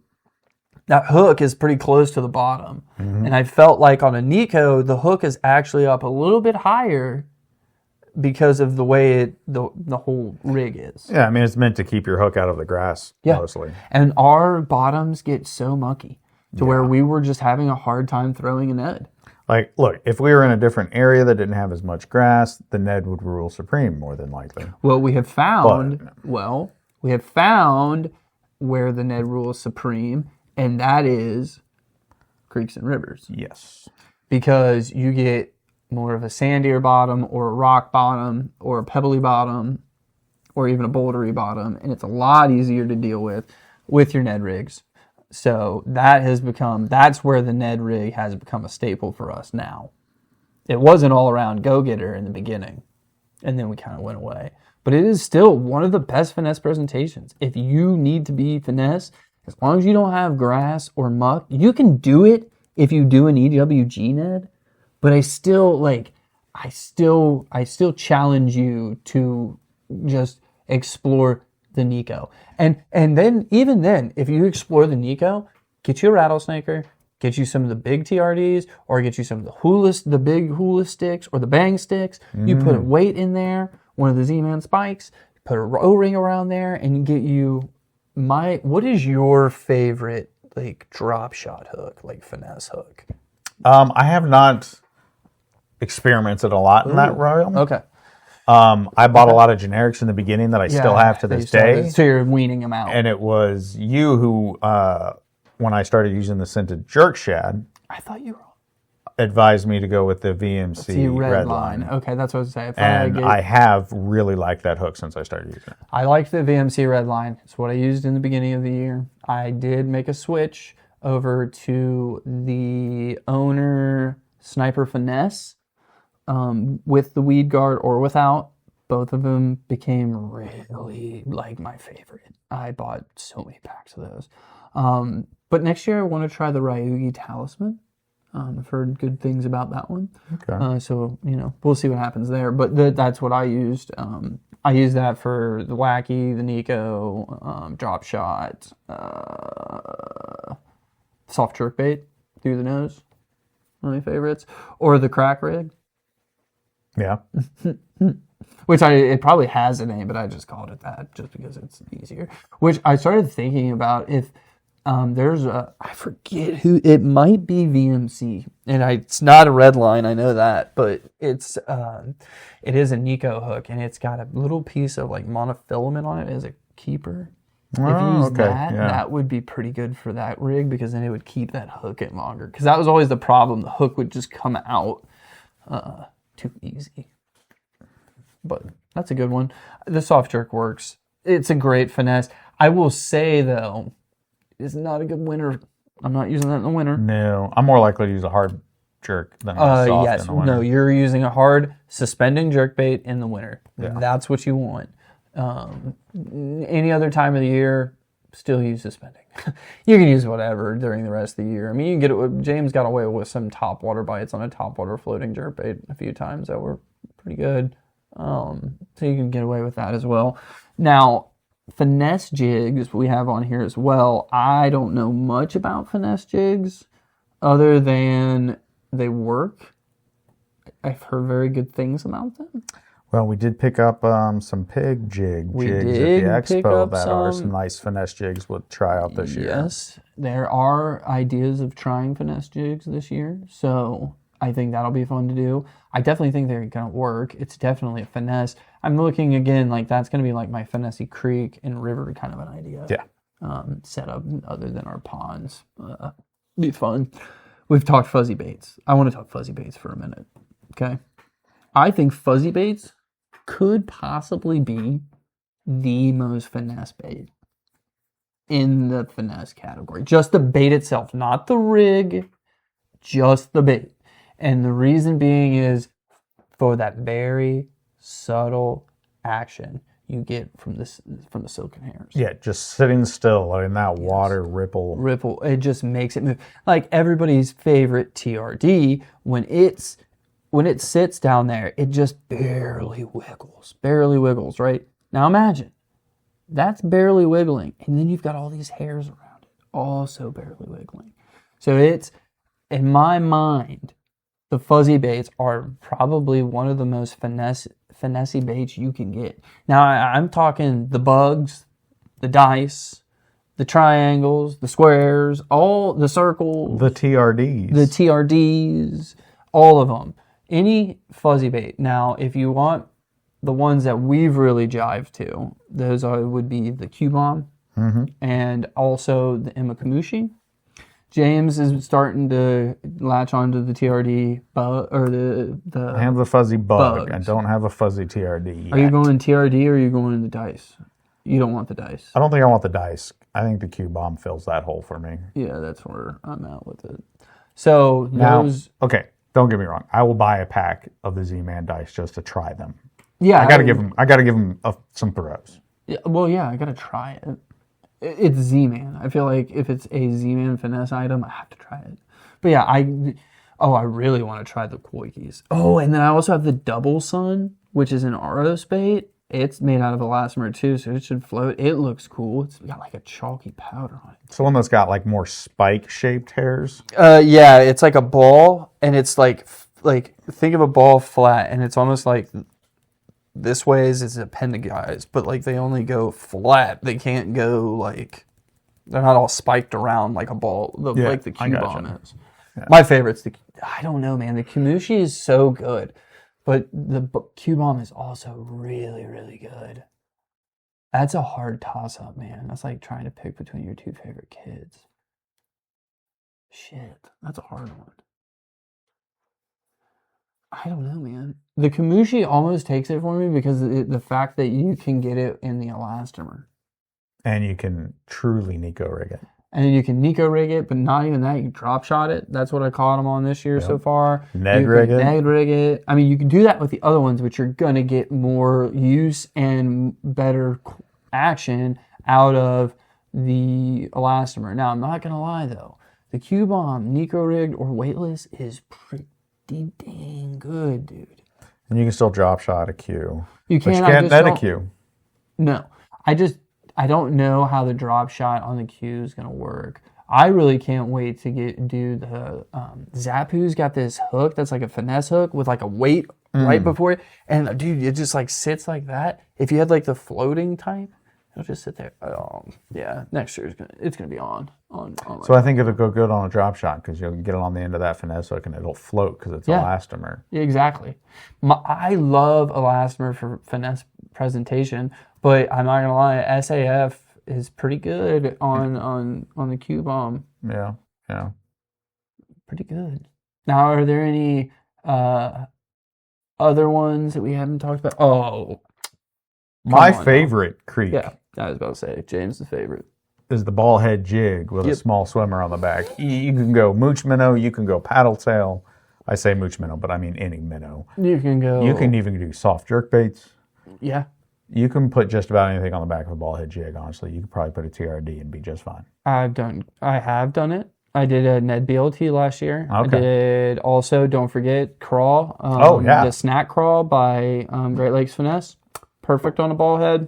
That hook is pretty close to the bottom. Mm-hmm. And I felt like on a Nico, the hook is actually up a little bit higher because of the way the whole rig is. Yeah, I mean, it's meant to keep your hook out of the grass, mostly. And our bottoms get so mucky to where we were just having a hard time throwing a Ned. Like, look, if we were in a different area that didn't have as much grass, the Ned would rule supreme more than likely. Well, we have found where the Ned rules supreme, and that is creeks and rivers. Yes. Because you get more of a sandier bottom or a rock bottom or a pebbly bottom or even a bouldery bottom, and it's a lot easier to deal with your Ned rigs. So that's where the Ned rig has become a staple for us now. It wasn't all around go-getter in the beginning, and then we kind of went away. But it is still one of the best finesse presentations. If you need to be finesse, as long as you don't have grass or muck, you can do it if you do an EWG Ned. But I still challenge you to just explore the Nico. And then, even then, if you explore the Nico, get you a rattlesnaker, get you some of the big TRDs, or get you some of the big hula sticks or the bang sticks. You put a weight in there, one of the Z-Man spikes, put a O-ring around there, and you get you what is your favorite like drop shot hook, like finesse hook? I have not experimented a lot in that realm. Okay. I bought a lot of generics in the beginning that I still have to this day. So you're weaning them out. And it was you who, when I started using the scented jerk shad, I thought you were advised me to go with the VMC red line. Okay, that's what I was saying. I have really liked that hook since I started using it. I liked the VMC red line. It's what I used in the beginning of the year. I did make a switch over to the owner Sniper Finesse with the weed guard or without. Both of them became really like my favorite. I bought so many packs of those. But next year I want to try the Ryugi Talisman. I've heard good things about that one. Okay. So, we'll see what happens there. But that's what I used. I used that for the Wacky, the Nico, drop shot, soft jerk bait through the nose. One of my favorites. Or the crack rig. Yeah. Which it probably has a name, but I just called it that just because it's easier. Which I started thinking about if there's I forget who, it might be VMC, and it's not a red line, I know that, but it is a Nico hook, and it's got a little piece of like monofilament on it as a keeper. If you use that would be pretty good for that rig, because then it would keep that hook in longer. Because that was always the problem, the hook would just come out too easy. But that's a good one. The soft jerk works. It's a great finesse. I will say though, it's not a good winter. I'm not using that in the winter. No, I'm more likely to use a hard jerk than a soft in the winter. No, you're using a hard suspending jerk bait in the winter. Yeah. That's what you want. Any other time of the year, still use suspending. You can use whatever during the rest of the year. I mean, you can get it. James got away with some topwater bites on a topwater floating jerk bait a few times that were pretty good. So you can get away with that as well. Now, finesse jigs we have on here as well. I don't know much about finesse jigs other than they work. I've heard very good things about them. Well, we did pick up some pig jigs at the expo that are some nice finesse jigs we'll try out this year. Yes, there are ideas of trying finesse jigs this year, so I think that'll be fun to do. I definitely think they're going to work. It's definitely a finesse. I'm looking again, like that's going to be like my Finesse Creek and River kind of an idea. Yeah. Setup other than our ponds. Be fun. We've talked fuzzy baits. I want to talk fuzzy baits for a minute. Okay. I think fuzzy baits could possibly be the most finesse bait in the finesse category. Just the bait itself, not the rig, just the bait. And the reason being is for that very subtle action you get from the silken hairs. Yeah, just sitting still, letting that water ripple. It just makes it move. Like everybody's favorite TRD, when it sits down there, it just barely wiggles, right? Now imagine, that's barely wiggling, and then you've got all these hairs around it, also barely wiggling. So it's, in my mind, the fuzzy baits are probably one of the most finessey baits you can get. Now, I'm talking the bugs, the dice, the triangles, the squares, all the circles. The TRDs, all of them. Any fuzzy bait. Now, if you want the ones that we've really jived to, those would be the Q-Bomb and also the Imakamushi. James is starting to latch onto the TRD bug, or the. I have the fuzzy bug. Bugs. I don't have a fuzzy TRD yet. Are you going TRD or are you going in the dice? You don't want the dice. I don't think I want the dice. I think the Q-Bomb fills that hole for me. Yeah, that's where I'm at with it. So now, okay, don't get me wrong. I will buy a pack of the Z-Man dice just to try them. Yeah, I got to give them some throws. Yeah, well, yeah, I got to try it. It's Z-Man. I feel like if it's a Z-Man finesse item, I have to try it. But yeah, I really want to try the Koikis. Oh, and then I also have the Double Sun, which is an Aros bait. It's made out of elastomer too, so it should float. It looks cool. It's got like a chalky powder on it. It's the one that's got like more spike-shaped hairs. Yeah, it's like a ball, and it's like think of a ball flat, and it's almost like this way is its appendicitis, but like they only go flat. They can't go like they're not all spiked around like a ball, like the Q bomb is. Yeah. My favorite's I don't know, man. The Kimushi is so good, but the Q bomb is also really, really good. That's a hard toss up, man. That's like trying to pick between your two favorite kids. Shit, that's a hard one. I don't know, man. The Kimushi almost takes it for me because the fact that you can get it in the elastomer. And you can truly Nico rig it. And you can Nico rig it, but not even that. You can drop shot it. That's what I caught them on this year so far. Ned rig it. Ned rig it. I mean, you can do that with the other ones, but you're going to get more use and better action out of the elastomer. Now, I'm not going to lie, though. The Q-Bomb, Nico rigged or weightless, is pretty dang good, dude. And you can still drop shot a Q. You can. But you can't net a Q. No. I don't know how the drop shot on the Q is going to work. I really can't wait to do the Zapu's got this hook that's like a finesse hook with like a weight right before it. And dude, it just like sits like that. If you had like the floating type, it'll just sit there. Yeah, next year it's gonna be on. So I think it'll go good on a drop shot because you'll get it on the end of that finesse hook and it'll float because it's elastomer. Yeah, exactly. I love elastomer for finesse presentation, but I'm not gonna lie, SAF is pretty good on the Q bomb. Yeah. Pretty good. Now, are there any other ones that we haven't talked about? Oh, my favorite creek. Yeah, I was about to say James' favorite is the ball head jig with a small swimmer on the back. You can go mooch minnow, you can go paddle tail. I say mooch minnow, but I mean any minnow. You can even do soft jerk baits. Yeah. You can put just about anything on the back of a ball head jig, honestly. You could probably put a TRD and be just fine. I have done it. I did a Ned BLT last year. Okay. I did also, don't forget, crawl. The snack crawl by Great Lakes Finesse. Perfect on a ball head.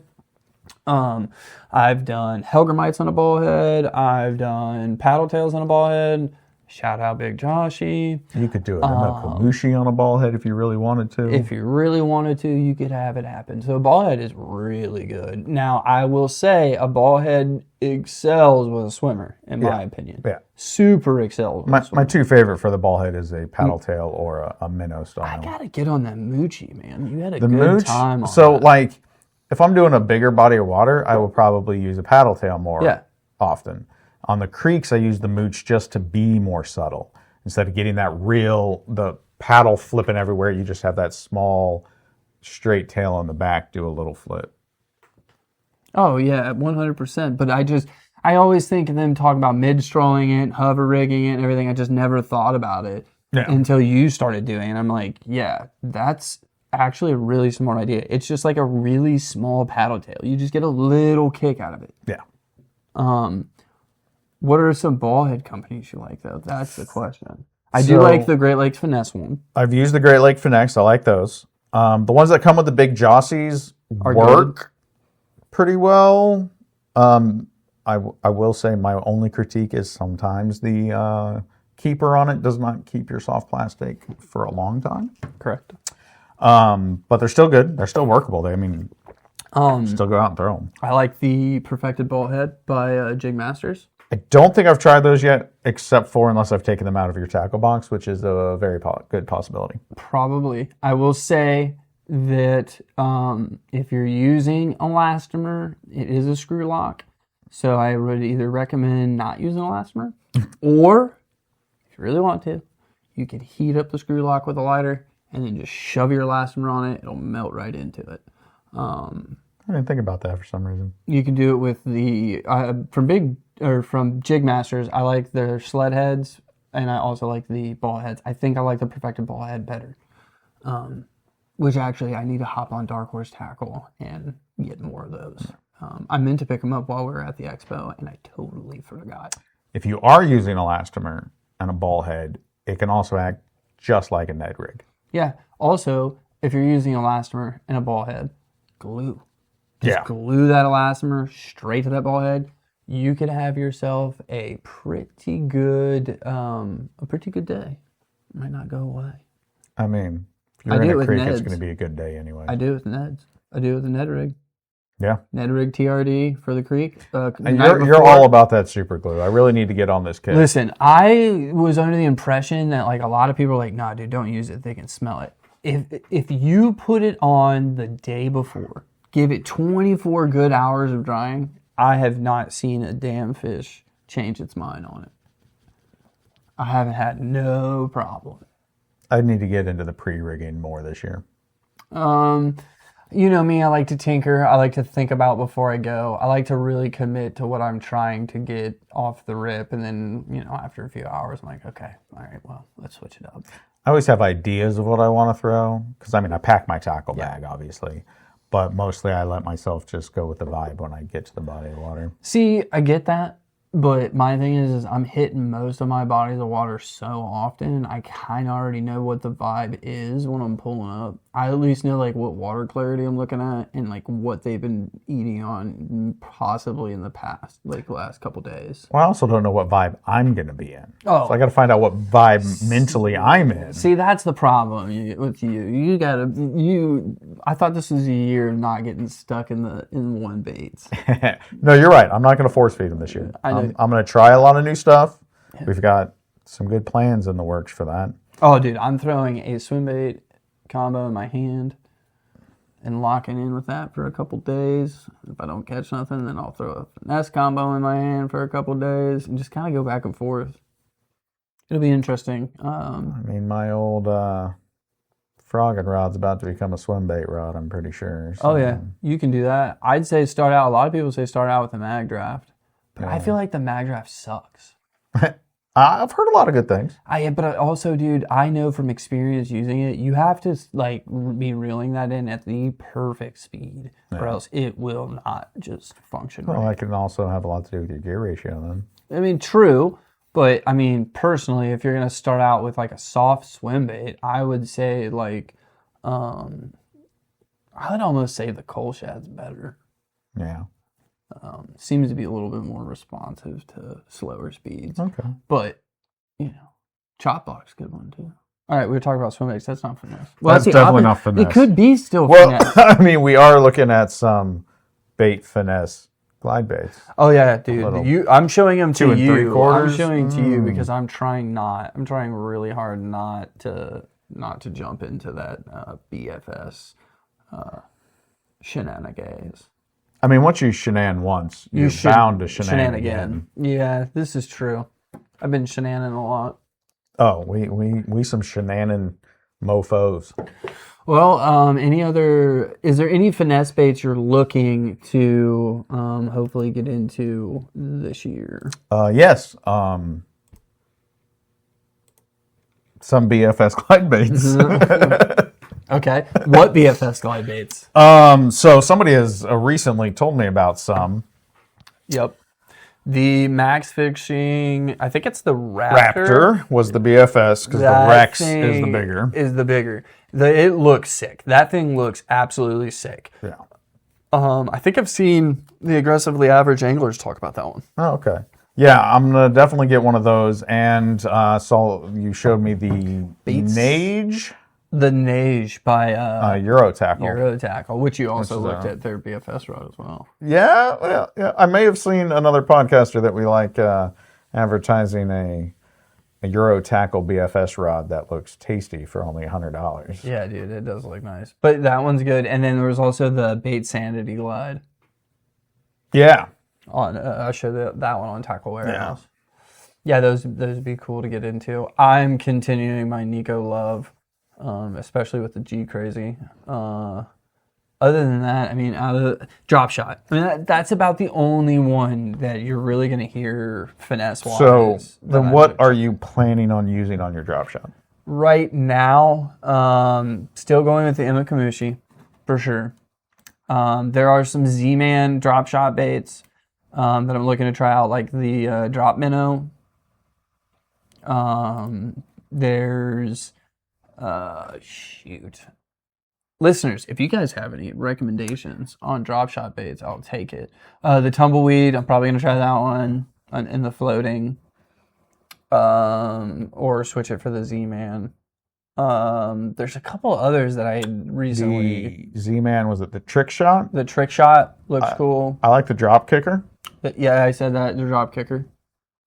I've done Helgramites on a ball head. I've done paddle tails on a ball head. Shout out Big Joshy. You could do a Kimushi on a ball head if you really wanted to. If you really wanted to, you could have it happen. So a ball head is really good. Now, I will say a ball head excels with a swimmer, in my opinion. Yeah. Super excels with a swimmer. My two favorite for the ball head is a paddle tail or a minnow style. I got to get on that Moochie, man. You had a good time on so, that. like, if I'm doing a bigger body of water, I will probably use a paddle tail more often. On the creeks, I use the mooch just to be more subtle. Instead of getting the paddle flipping everywhere, you just have that small, straight tail on the back do a little flip. Oh, yeah, 100%. But I always think of them talking about mid-strolling it, hover rigging it, and everything. I just never thought about it until you started doing it. And I'm like, yeah, that's actually a really smart idea. It's just like a really small paddle tail. You just get a little kick out of it. Yeah. What are some ball head companies you like, though? That's the question. I do like the Great Lakes Finesse one. I've used the Great Lake Finesse. I like those. The ones that come with the big Jossies work pretty well. I will say my only critique is sometimes the keeper on it does not keep your soft plastic for a long time. Correct. But they're still good. They're still workable. Still go out and throw them. I like the Perfected Ball Head by Jig Masters. I don't think I've tried those yet, except for unless I've taken them out of your tackle box, which is a very good possibility. Probably. I will say that if you're using elastomer, it is a screw lock. So I would either recommend not using elastomer, or if you really want to, you could heat up the screw lock with a lighter and then just shove your elastomer on it. It'll melt right into it. I didn't think about that for some reason. You can do it with the from Jig Masters. I like their sled heads, and I also like the ball heads. I think I like the Perfected Ball Head better. Which actually, I need to hop on Dark Horse Tackle and get more of those. I meant to pick them up while we were at the expo, and I totally forgot. If you are using elastomer and a ball head, it can also act just like a Ned rig. Yeah. Also, if you're using elastomer and a ball head, glue. Yeah. Glue that elastomer straight to that ball head. You could have yourself a pretty good day. It might not go away. I mean, if you're in a creek, it's going to be a good day anyway. I do it with Neds. I do it with the Ned rig. Yeah. Ned rig TRD for the creek. And you're all about that super glue. I really need to get on this kit. Listen, I was under the impression that like a lot of people are like, nah, dude, don't use it. They can smell it. If you put it on the day before, give it 24 good hours of drying, I have not seen a damn fish change its mind on it. I haven't had no problem. I need to get into the pre-rigging more this year. You know me, I like to tinker. I like to think about before I go. I like to really commit to what I'm trying to get off the rip. And then, after a few hours, I'm like, okay, all right, well, let's switch it up. I always have ideas of what I want to throw. Because, I pack my tackle bag, obviously. But mostly I let myself just go with the vibe when I get to the body of water. See, I get that. But my thing is I'm hitting most of my bodies of water so often, I kind of already know what the vibe is when I'm pulling up. I at least know like what water clarity I'm looking at and like what they've been eating on possibly in the past, like the last couple days. Well, I also don't know what vibe I'm going to be in. Oh. So I got to find out what vibe mentally I'm in. See, that's the problem with you. I thought this was a year of not getting stuck in one baits. No, you're right. I'm not going to force feed them this year. I'm going to try a lot of new stuff. Yeah. We've got some good plans in the works for that. Oh, dude, I'm throwing a swim bait combo in my hand and locking in with that for a couple days. If I don't catch nothing, then I'll throw a finesse combo in my hand for a couple days and just kind of go back and forth. It'll be interesting. My old frogging rod's about to become a swim bait rod, I'm pretty sure. So. Oh, yeah. You can do that. I'd say start out. A lot of people say start out with the mag draft. But I feel like the mag draft sucks. I've heard a lot of good things. But also, dude, I know from experience using it, you have to like be reeling that in at the perfect speed, or else it will not just function. Well, right. that can also have a lot to do with your gear ratio then. True. But, personally, if you're going to start out with like a soft swim bait, I would say like, I would almost say the coal shad's better. Yeah. Seems to be a little bit more responsive to slower speeds. Okay. But, chop block's a good one too. All right, we were talking about swim baits. That's not finesse. Well, that's definitely not finesse. It could be still finesse. We are looking at some bait finesse glide baits. Oh yeah, dude. I'm showing them to 2 you. 3/4. I'm showing to you because I'm trying really hard not to jump into that BFS shenanigans. Once you shenan once, you're bound to shenan again. Yeah, this is true. I've been shenaning a lot. Oh, we some shenanin mofos. Well, is there any finesse baits you're looking to hopefully get into this year? Yes. Some BFS glide baits. Okay. What BFS glide baits? So somebody has recently told me about some. Yep. The Max Fishing, I think it's the Raptor. Raptor was the BFS because the Rex is the bigger. It looks sick. That thing looks absolutely sick. Yeah. I think I've seen the Aggressively Average Anglers talk about that one. Oh, okay. Yeah, I'm going to definitely get one of those. And you showed me the Nage. The Nage by Euro Tackle. Euro Tackle, which you also looked at their BFS rod as well. Yeah. I may have seen another podcaster that we like advertising a Euro Tackle BFS rod that looks tasty for only $100. Yeah, dude, it does look nice. But that one's good. And then there was also the Bait Sanity Glide. Yeah. I showed that one on Tackle Warehouse. Yeah, those would be cool to get into. I'm continuing my Nico love. Especially with the G Crazy. Other than that, out of Drop Shot. That's about the only one that you're really going to hear finesse-wise. So, then what are you planning on using on your Drop Shot? Right now, still going with the Imakamushi, for sure. There are some Z-Man Drop Shot baits that I'm looking to try out, like the Drop Minnow. There's... listeners, if you guys have any recommendations on drop shot baits, I'll take it. The tumbleweed, I'm probably gonna try that one in the floating, or switch it for the Z-Man. There's a couple others that I recently. The Z-Man, was it the trick shot? The trick shot looks cool. I like the drop kicker. Yeah, I said that, the drop kicker.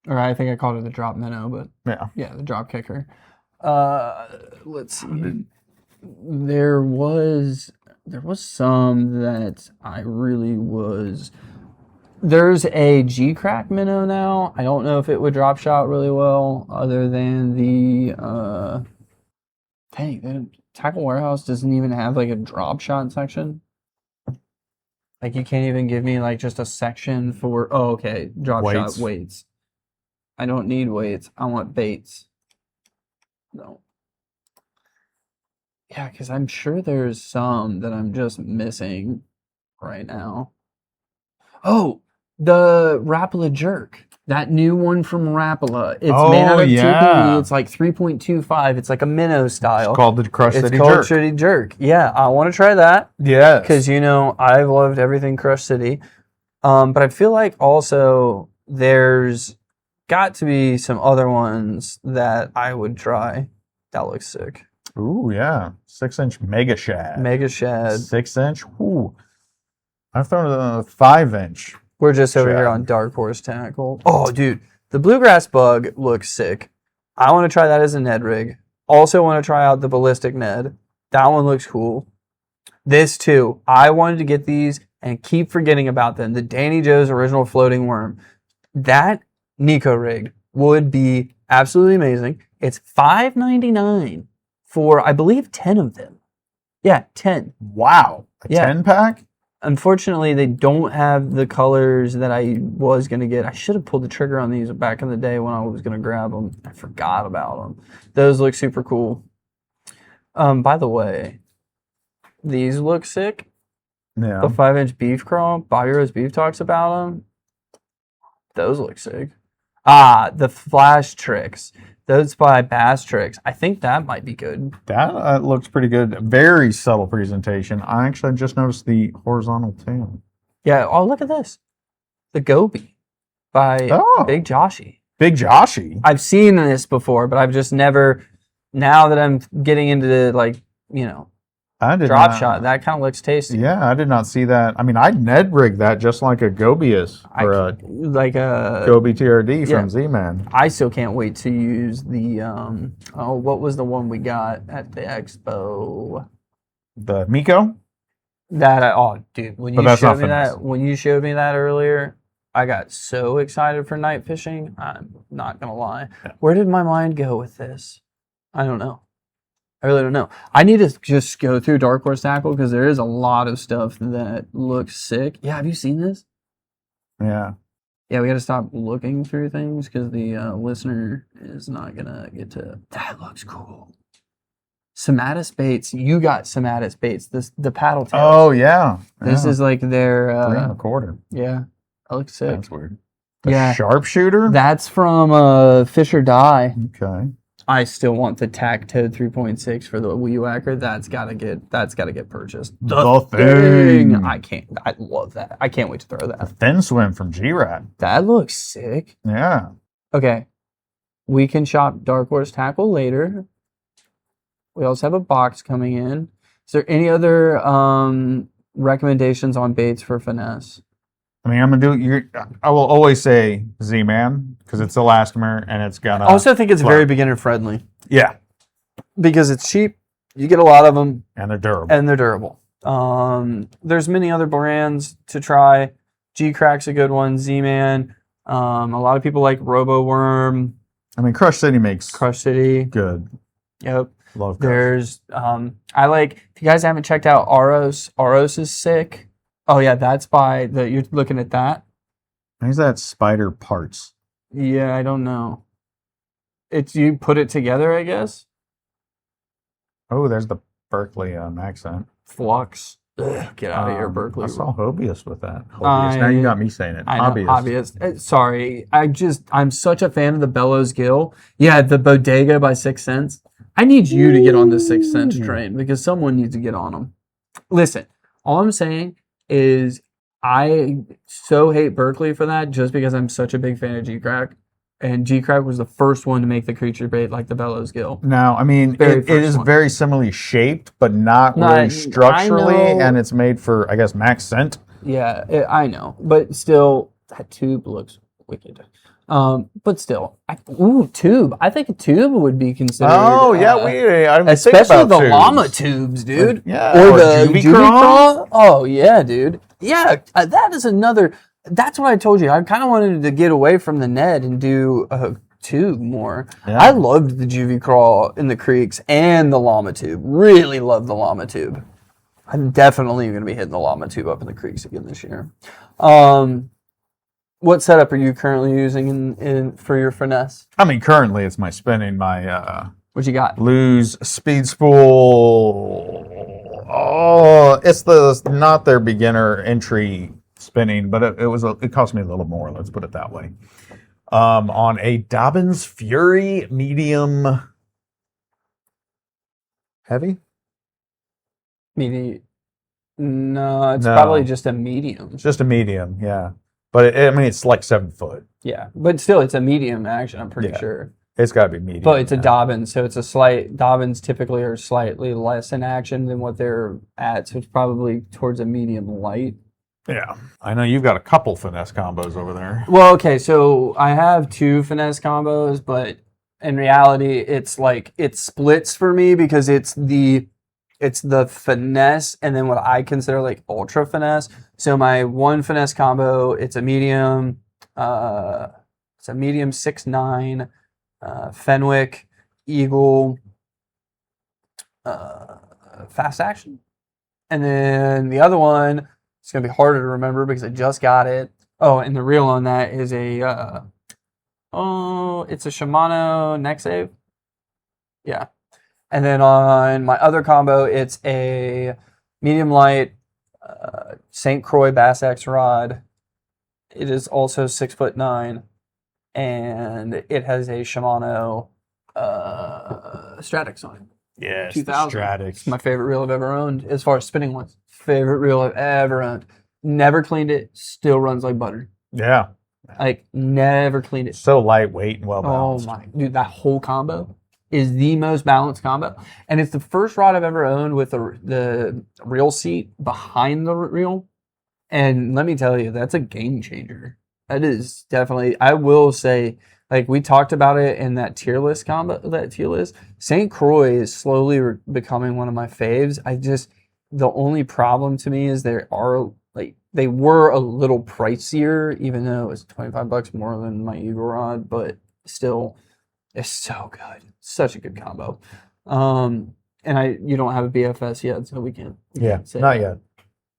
Or I think I called it the drop minnow, but yeah, the drop kicker. Let's see. There was some that I really was. There's a G-Crack minnow now. I don't know if it would drop shot really well, other than the dang, the Tackle Warehouse doesn't even have like a drop shot section. Like you can't even give me like just a section for drop shot weights. I don't need weights. I want baits. No. Yeah, because I'm sure there's some that I'm just missing right now. Oh, the Rapala Jerk. That new one from Rapala. It's made out of TPE. It's like 3.25. It's like a minnow style. It's called the Crush City Jerk. It's called City Jerk. Yeah, I want to try that. Yeah. Because, I've loved everything Crush City. But I feel like also there's got to be some other ones that I would try. That looks sick. Ooh, yeah. 6-inch Mega Shad. 6-inch. Ooh. I've thrown a 5-inch. We're just over here on Dark Horse Tackle. Oh, dude. The Bluegrass Bug looks sick. I want to try that as a Ned rig. Also want to try out the Ballistic Ned. That one looks cool. This, too. I wanted to get these and keep forgetting about them. The Danny Joe's Original Floating Worm. That Nico rig would be absolutely amazing. It's $5.99 for, I believe, 10 of them. Yeah, 10. Wow. A 10-pack? Unfortunately, they don't have the colors that I was going to get. I should have pulled the trigger on these back in the day when I was going to grab them. I forgot about them. Those look super cool. By the way, these look sick. Yeah. The 5-inch beef crawl. Bobby Rose Beef talks about them. Those look sick. The Flash Tricks. Those by Bass Tricks. I think that might be good. That looks pretty good. Very subtle presentation. I actually just noticed the horizontal tail. Yeah. Oh, look at this. The Goby by Big Joshy. Big Joshy? I've seen this before, but I've just never. Now that I'm getting into drop shot, that kind of looks tasty. Yeah, I did not see that. I mean, I'd Ned rig that just like a Gobius or like a Gobi TRD from Z-Man. I still can't wait to use the what was the one we got at the expo? The Miko? Dude, when you showed me that earlier, I got so excited for night fishing. I'm not gonna lie. Yeah. Where did my mind go with this? I don't know. I really don't know. I need to just go through Dark Horse Tackle because there is a lot of stuff that looks sick. Yeah, have you seen this? Yeah. Yeah, we got to stop looking through things because the listener is not going to get to... That looks cool. Sematis Baits. You got Sematis Baits. The paddle tails. Oh, yeah. This is like their... 3 1/4. Yeah. That looks sick. That's weird. The sharpshooter? That's from Fish or Die. Okay. I still want the Tack Toad 3.6 for the Weed Whacker. That's gotta get purchased. The thing. I love that. I can't wait to throw that. A Thin Swim from G-Rat. That looks sick. Yeah. Okay. We can shop Dark Horse Tackle later. We also have a box coming in. Is there any other recommendations on baits for Finesse? I mean, I will always say Z-Man because it's elastomer and it's gonna. I also think it's very beginner friendly. Yeah, because it's cheap. You get a lot of them, and they're durable. There's many other brands to try. G-Crack's a good one. Z-Man. A lot of people like Robo Worm. I mean, Crush City makes Crush City good. Yep. Love Crush. There's I like. If you guys haven't checked out Aros, Aros is sick. Oh yeah, that's by you're looking at that. Is that Spider Parts? Yeah, I don't know. It's you put it together, I guess. Oh, there's the Berkeley accent. Flux. Ugh, get out of here, Berkeley. I saw Hobius with that. Hobius. Now you got me saying it. Obvious. Sorry, I'm such a fan of the Bellows Gill. Yeah, the Bodega by 6 Cents. I need you to get on the 6 Cents train because someone needs to get on them. Listen, all I'm saying is I so hate Berkeley for that just because I'm such a big fan of G-Crack. And G-Crack was the first one to make the creature bait like the Bellows Gill. Now, I mean, it is very similarly shaped, but not really structurally, and it's made for, I guess, max scent. Yeah, I know. But still, that tube looks wicked. But still, tube. I think a tube would be considered. Oh, yeah, I didn't especially think about the tubes. llama tubes, dude. Yeah, or the Juvie Juvie Craw? Craw. Oh, yeah, dude. Yeah, that is another. That's what I told you. I kind of wanted to get away from the Ned and do a tube more. Yeah. I loved the Juvie Craw in the creeks and the llama tube. Really loved the llama tube. I'm definitely going to be hitting the llama tube up in the creeks again this year. What setup are you currently using in for your finesse? I mean, currently it's my spinning, my what you got? Blues speed spool. Oh, it's not their beginner entry spinning, but it cost me a little more. Let's put it that way. On a Dobbins Fury medium heavy. No, it's probably just a medium. It's just a medium, yeah. But it's like 7 foot. Yeah, but still, it's a medium action. I'm pretty sure. It's got to be medium. But it's a Dobbins, so it's a slight. Dobbins typically are slightly less in action than what they're at, so it's probably towards a medium light. Yeah, I know you've got a couple finesse combos over there. Well, okay, so I have 2 finesse combos, but in reality, it's like it splits for me because it's the finesse and then what I consider like ultra finesse. So my one finesse combo, it's a medium 6'9", Fenwick, Eagle, fast action. And then the other one, it's going to be harder to remember because I just got it. Oh, and the reel on that is it's a Shimano neck save. Yeah. And then on my other combo, it's a medium light St. Croix Bass X rod. It is also 6'9", and it has a Shimano Stratix on it. Yeah, 2000. Stratix. It's my favorite reel I've ever owned as far as spinning ones. Favorite reel I've ever owned. Never cleaned it. Still runs like butter. Yeah. Like, never cleaned it. So lightweight and well balanced. Oh my, dude, that whole combo is the most balanced combo. And it's the first rod I've ever owned with the reel seat behind the reel. And let me tell you, that's a game changer. That is definitely, I will say, like we talked about it in that tier list combo, St. Croix is slowly becoming one of my faves. The only problem to me is they were a little pricier, even though it was $25 more than my Eagle rod, but still, it's so good. Such a good combo. And you don't have a BFS yet, so we can't. Say not yet.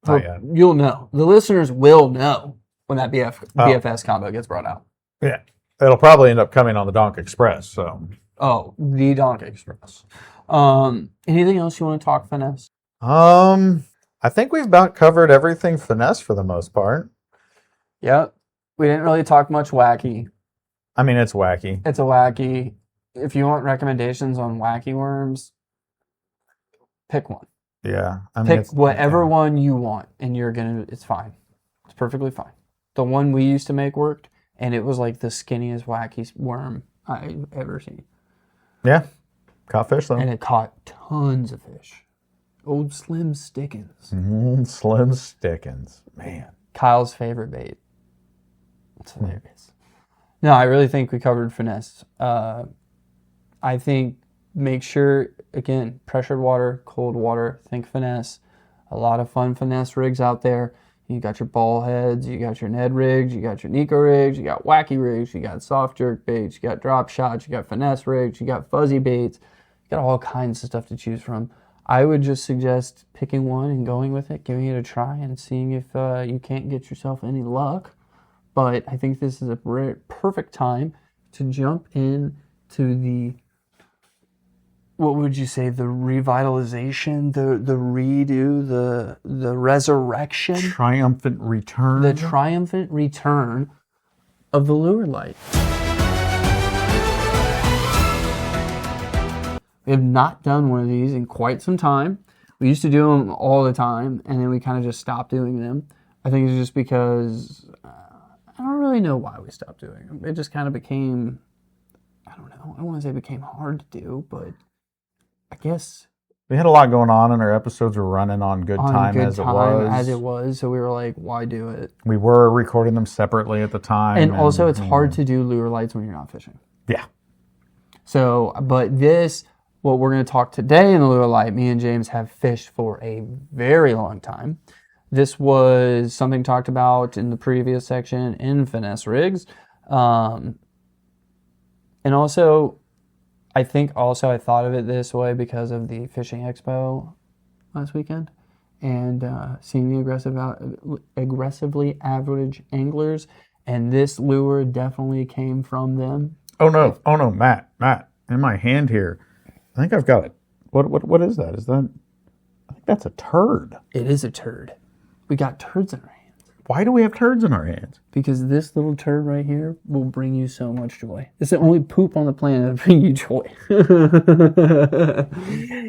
Not yet. You'll know. The listeners will know when that BFS combo gets brought out. Yeah. It'll probably end up coming on the Donk Express. So. Oh, the Donk Express. Anything else you want to talk finesse? I think we've about covered everything finesse for the most part. Yeah. We didn't really talk much wacky. I mean, it's wacky. It's a wacky. If you want recommendations on wacky worms, pick one. Yeah. Pick whatever one you want, and it's fine. It's perfectly fine. The one we used to make worked, and it was like the skinniest, wacky worm I've ever seen. Yeah. Caught fish, though. And it caught tons of fish. Old Slim Stickins. Slim Stickins. Man. Kyle's favorite bait. It's hilarious. No, I really think we covered finesse. I think make sure, again, pressured water, cold water, think finesse. A lot of fun finesse rigs out there. You got your ball heads, you got your Ned rigs, you got your Nico rigs, you got wacky rigs, you got soft jerk baits, you got drop shots, you got finesse rigs, you got fuzzy baits. You got all kinds of stuff to choose from. I would just suggest picking one and going with it, giving it a try, and seeing if you can't get yourself any luck. But I think this is a perfect time to jump in to the, what would you say, the revitalization, the redo, the resurrection? Triumphant return. The triumphant return of the lure light. We have not done one of these in quite some time. We used to do them all the time, and then we kind of just stopped doing them. I think it's just because I don't really know why we stopped doing them. It just kind of became, I don't know. I don't want to say it became hard to do, but I guess we had a lot going on, and our episodes were running on good time as it was. So we were like, why do it? We were recording them separately at the time. And also, it's hard to do lure lights when you're not fishing. Yeah. So, but what we're going to talk today in the lure light, me and James have fished for a very long time. This was something talked about in the previous section in Finesse rigs. And also, I thought of it this way because of the fishing expo last weekend and seeing the aggressively average anglers. And this lure definitely came from them. Oh no, Matt, in my hand here, I think I've got it. What is that? I think that's a turd. It is a turd. We got turds in our hands. Why do we have turds in our hands? Because this little turd right here will bring you so much joy. It's the only poop on the planet that bring you joy.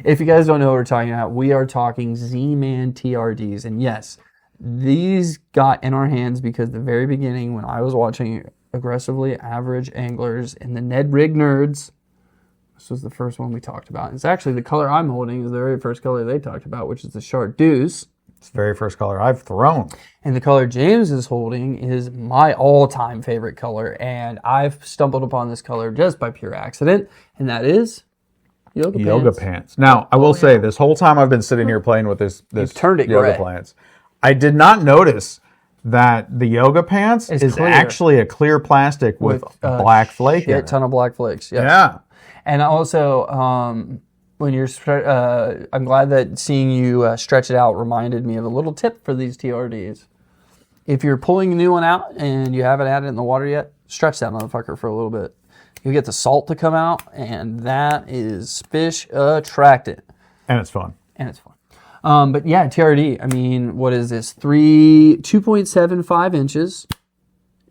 If you guys don't know what we're talking about, we are talking Z-Man TRDs. And yes, these got in our hands because the very beginning when I was watching aggressively average anglers and the Ned Rig Nerds, this was the first one we talked about. It's actually the color I'm holding is the very first color they talked about, which is the Chartreuse. It's the very first color I've thrown. And the color James is holding is my all-time favorite color, and I've stumbled upon this color just by pure accident, and that is yoga pants. Now, I will say, this whole time I've been sitting here playing with this turned it yoga gray. pants, I did not notice that the yoga pants is clear. actually a clear plastic with black flake in it. Ton of black flakes. Yes. Yeah. And also, when you're, I'm glad that seeing you stretch it out reminded me of a little tip for these TRDs. If you're pulling a new one out and you haven't had it in the water yet, stretch that motherfucker for a little bit. You get the salt to come out, and that is fish attractant. And it's fun. But yeah, TRD, I mean, what is this? 2.75 inches.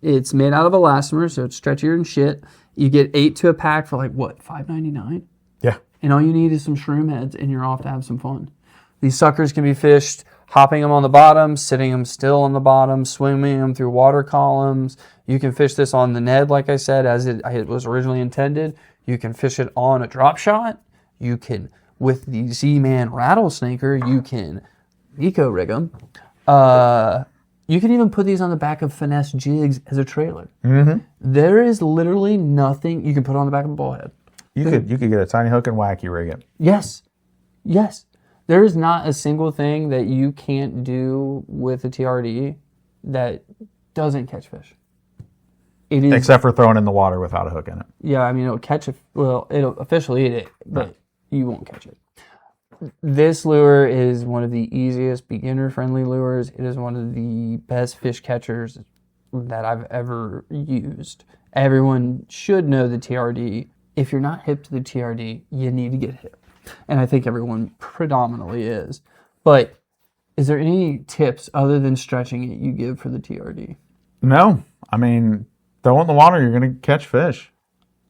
It's made out of elastomer, so it's stretchier and shit. You get 8 to a pack for like, what, $5.99? Yeah. And all you need is some shroom heads, and you're off to have some fun. These suckers can be fished, hopping them on the bottom, sitting them still on the bottom, swimming them through water columns. You can fish this on the Ned, like I said, as it was originally intended. You can fish it on a drop shot. You can, with the Z-Man Rattlesnaker, you can eco rig them. You can even put these on the back of Finesse jigs as a trailer. Mm-hmm. There is literally nothing you can put on the back of a bullhead. You could get a tiny hook and wacky rig it. Yes. There is not a single thing that you can't do with a TRD that doesn't catch fish. It is, except for throwing in the water without a hook in it. Yeah, I mean, it'll officially eat it, but you won't catch it. This lure is one of the easiest beginner-friendly lures. It is one of the best fish catchers that I've ever used. Everyone should know the TRD. If you're not hip to the TRD, you need to get hip. And I think everyone predominantly is. But is there any tips other than stretching it you give for the TRD? No. I mean, throw it in the water, you're going to catch fish.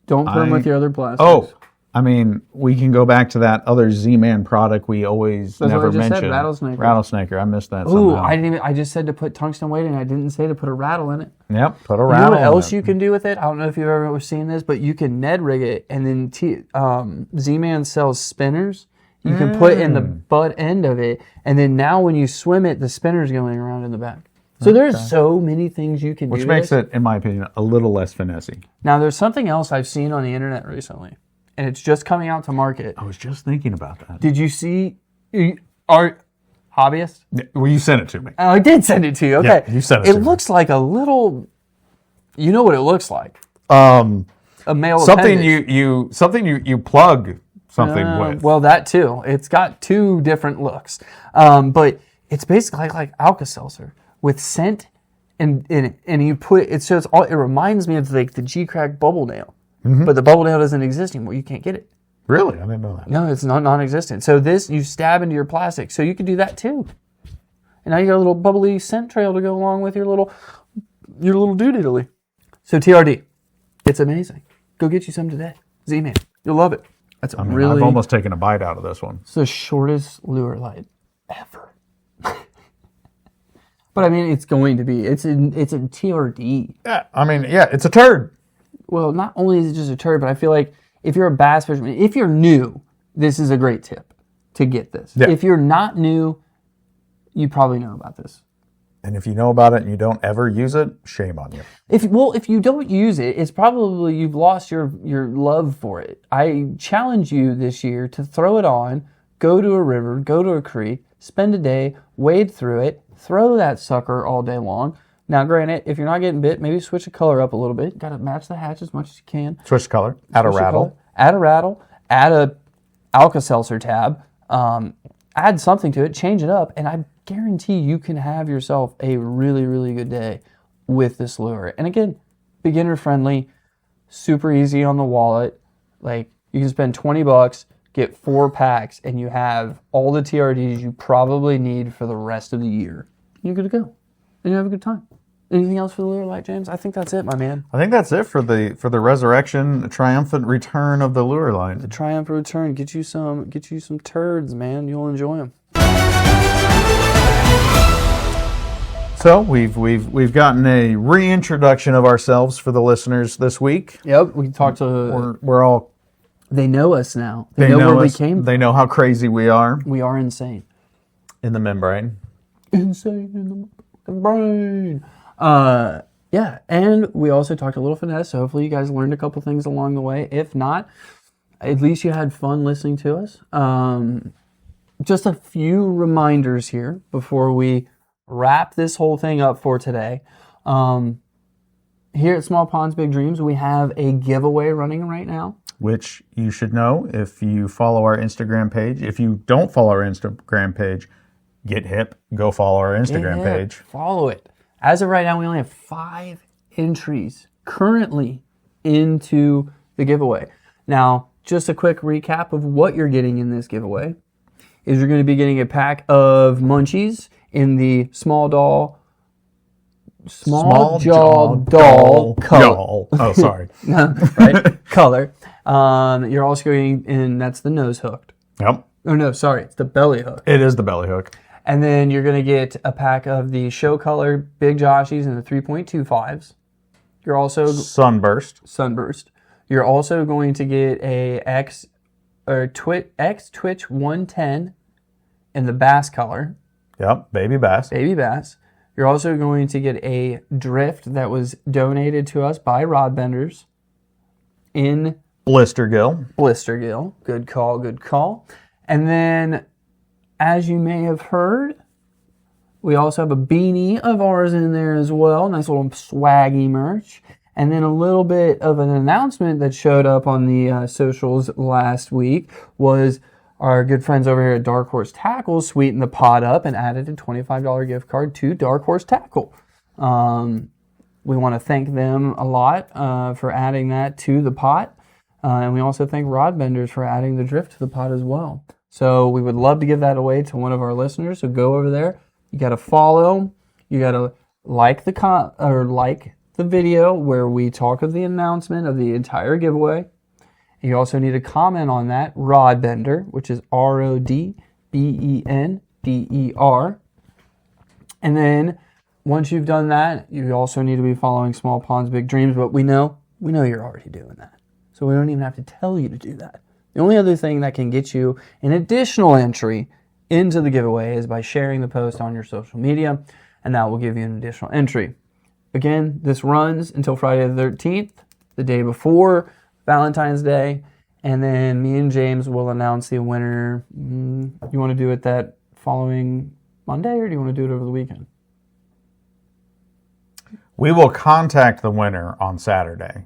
Don't put them with your other plastics. Oh, I mean, we can go back to that other Z-Man product we always never mentioned. Said, rattlesnaker. Rattlesnaker. I missed that Ooh, somehow. I just said to put tungsten weight in it. I didn't say to put a rattle in it. Yep, put a rattle in it. You know what else you can do with it? I don't know if you've ever seen this, but you can Ned rig it, and then Z-Man sells spinners. You can put in the butt end of it, and then now when you swim it, the spinner's going around in the back. So there's so many things you can do. Which makes it, in my opinion, a little less finessey. Now, there's something else I've seen on the internet recently, and it's just coming out to market. I was just thinking about that. Did you see our hobbyist? Well, you sent it to me. Oh, I did send it to you. Okay. Yeah, you sent it to me. It looks like a little, you know what it looks like. A male something appendage. you plug something with. Well, that too. It's got two different looks. But it's basically like Alka-Seltzer with scent and you put it, so it reminds me of like the G-Crack bubble nail. Mm-hmm. But the bubble nail doesn't exist anymore. You can't get it. Really? I didn't know that. No, it's non-existent. So this, you stab into your plastic. So you can do that too. And now you got a little bubbly scent trail to go along with your little doodly. So TRD, it's amazing. Go get you some today. Z-Man, you'll love it. That's I mean, really. I've almost taken a bite out of this one. It's the shortest lure light ever. But I mean, it's going to be. It's a TRD. Yeah, I mean, yeah, it's a turd. Well, not only is it just a turd, but I feel like if you're a bass fisherman, if you're new, this is a great tip to get this. Yeah. If you're not new, you probably know about this. And if you know about it and you don't ever use it, shame on you. If you don't use it, it's probably you've lost your love for it. I challenge you this year to throw it on, go to a river, go to a creek, spend a day, wade through it, throw that sucker all day long. Now, granted, if you're not getting bit, maybe switch the color up a little bit. Got to match the hatch as much as you can. Switch the color. Add a rattle. Add a rattle. Add a Alka-Seltzer tab. Add something to it. Change it up. And I guarantee you can have yourself a really, really good day with this lure. And again, beginner friendly, super easy on the wallet. Like, you can spend $20, get 4 packs, and you have all the TRDs you probably need for the rest of the year. You're good to go. And you have a good time. Anything else for the lure light, James? I think that's it, my man. I think that's it for the resurrection, the triumphant return of the lure line. The triumphant return. Get you some turds, man. You'll enjoy them. So we've gotten a reintroduction of ourselves for the listeners this week. Yep, we talked to. We're all. They know us now. They know where we came from. They know how crazy we are. We are insane. In the membrane. Insane in the brain. Yeah, and we also talked a little finesse, so hopefully you guys learned a couple things along the way. If not, at least you had fun listening to us. Just a few reminders here before we wrap this whole thing up for today. Here at Small Ponds, Big Dreams, we have a giveaway running right now. Which you should know if you follow our Instagram page. If you don't follow our Instagram page, get hip. Go follow our Instagram page. Follow it. As of right now, we only have 5 entries currently into the giveaway. Now, just a quick recap of what you're getting in this giveaway is you're going to be getting a pack of munchies in the small jaw doll color. Oh, sorry. Right? Color. You're also going in, that's the nose hooked. Yep. Oh, no, sorry. It's the belly hook. It is the belly hook. And then you're going to get a pack of the show color Big Joshies and the 3.25s. You're also... Sunburst. You're also going to get a X Twitch 110 in the bass color. Yep, baby bass. Baby bass. You're also going to get a drift that was donated to us by Rod Benders in Blister Gill. Good call. And then, as you may have heard, we also have a beanie of ours in there as well. Nice little swaggy merch. And then a little bit of an announcement that showed up on the socials last week was our good friends over here at Dark Horse Tackle sweetened the pot up and added a $25 gift card to Dark Horse Tackle. We want to thank them a lot for adding that to the pot. And we also thank Rod Benders for adding the drift to the pot as well. So we would love to give that away to one of our listeners. So go over there. You got to follow. You got to like the video where we talk of the announcement of the entire giveaway. You also need to comment on that, Rod Bender, which is RODBENDER. And then once you've done that, you also need to be following Small Ponds, Big Dreams. But we know you're already doing that. So we don't even have to tell you to do that. The only other thing that can get you an additional entry into the giveaway is by sharing the post on your social media, and that will give you an additional entry. Again, this runs until Friday the 13th, the day before Valentine's Day, and then me and James will announce the winner. You want to do it that following Monday, or do you want to do it over the weekend? We will contact the winner on Saturday.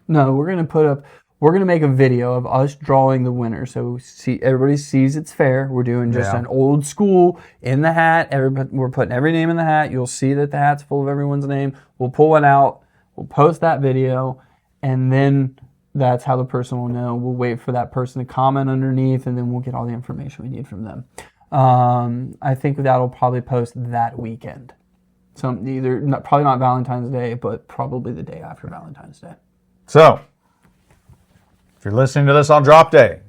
No, we're going to make a video of us drawing the winner, so everybody sees it's fair. We're doing just an old school in the hat. We're putting every name in the hat. You'll see that the hat's full of everyone's name. We'll pull one out. We'll post that video, and then that's how the person will know. We'll wait for that person to comment underneath, and then we'll get all the information we need from them. I think that'll probably post that weekend. So probably not Valentine's Day, but probably the day after Valentine's Day. So, If you're listening to this on drop day,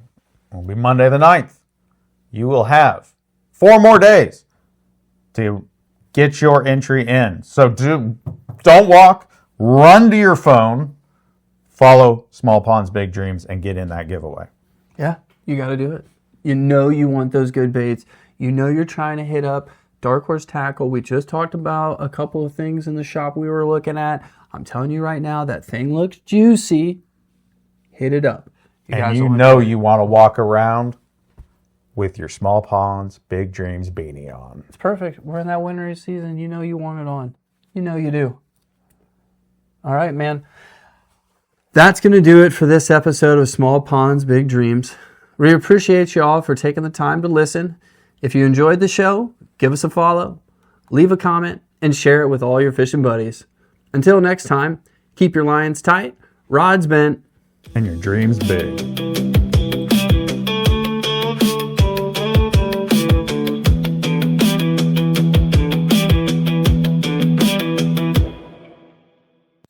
it'll be Monday the 9th. You will have 4 more days to get your entry in. So don't walk, run to your phone, follow Small Ponds, Big Dreams, and get in that giveaway. Yeah, you got to do it. You know you want those good baits. You know you're trying to hit up Dark Horse Tackle. We just talked about a couple of things in the shop we were looking at. I'm telling you right now, that thing looks juicy. Hit it up. And you know you want to walk around with your Small Ponds, Big Dreams beanie on. It's perfect. We're in that wintry season. You know you want it on. You know you do. All right, man. That's going to do it for this episode of Small Ponds, Big Dreams. We appreciate you all for taking the time to listen. If you enjoyed the show, give us a follow, leave a comment, and share it with all your fishing buddies. Until next time, keep your lines tight, rods bent, and your dreams big.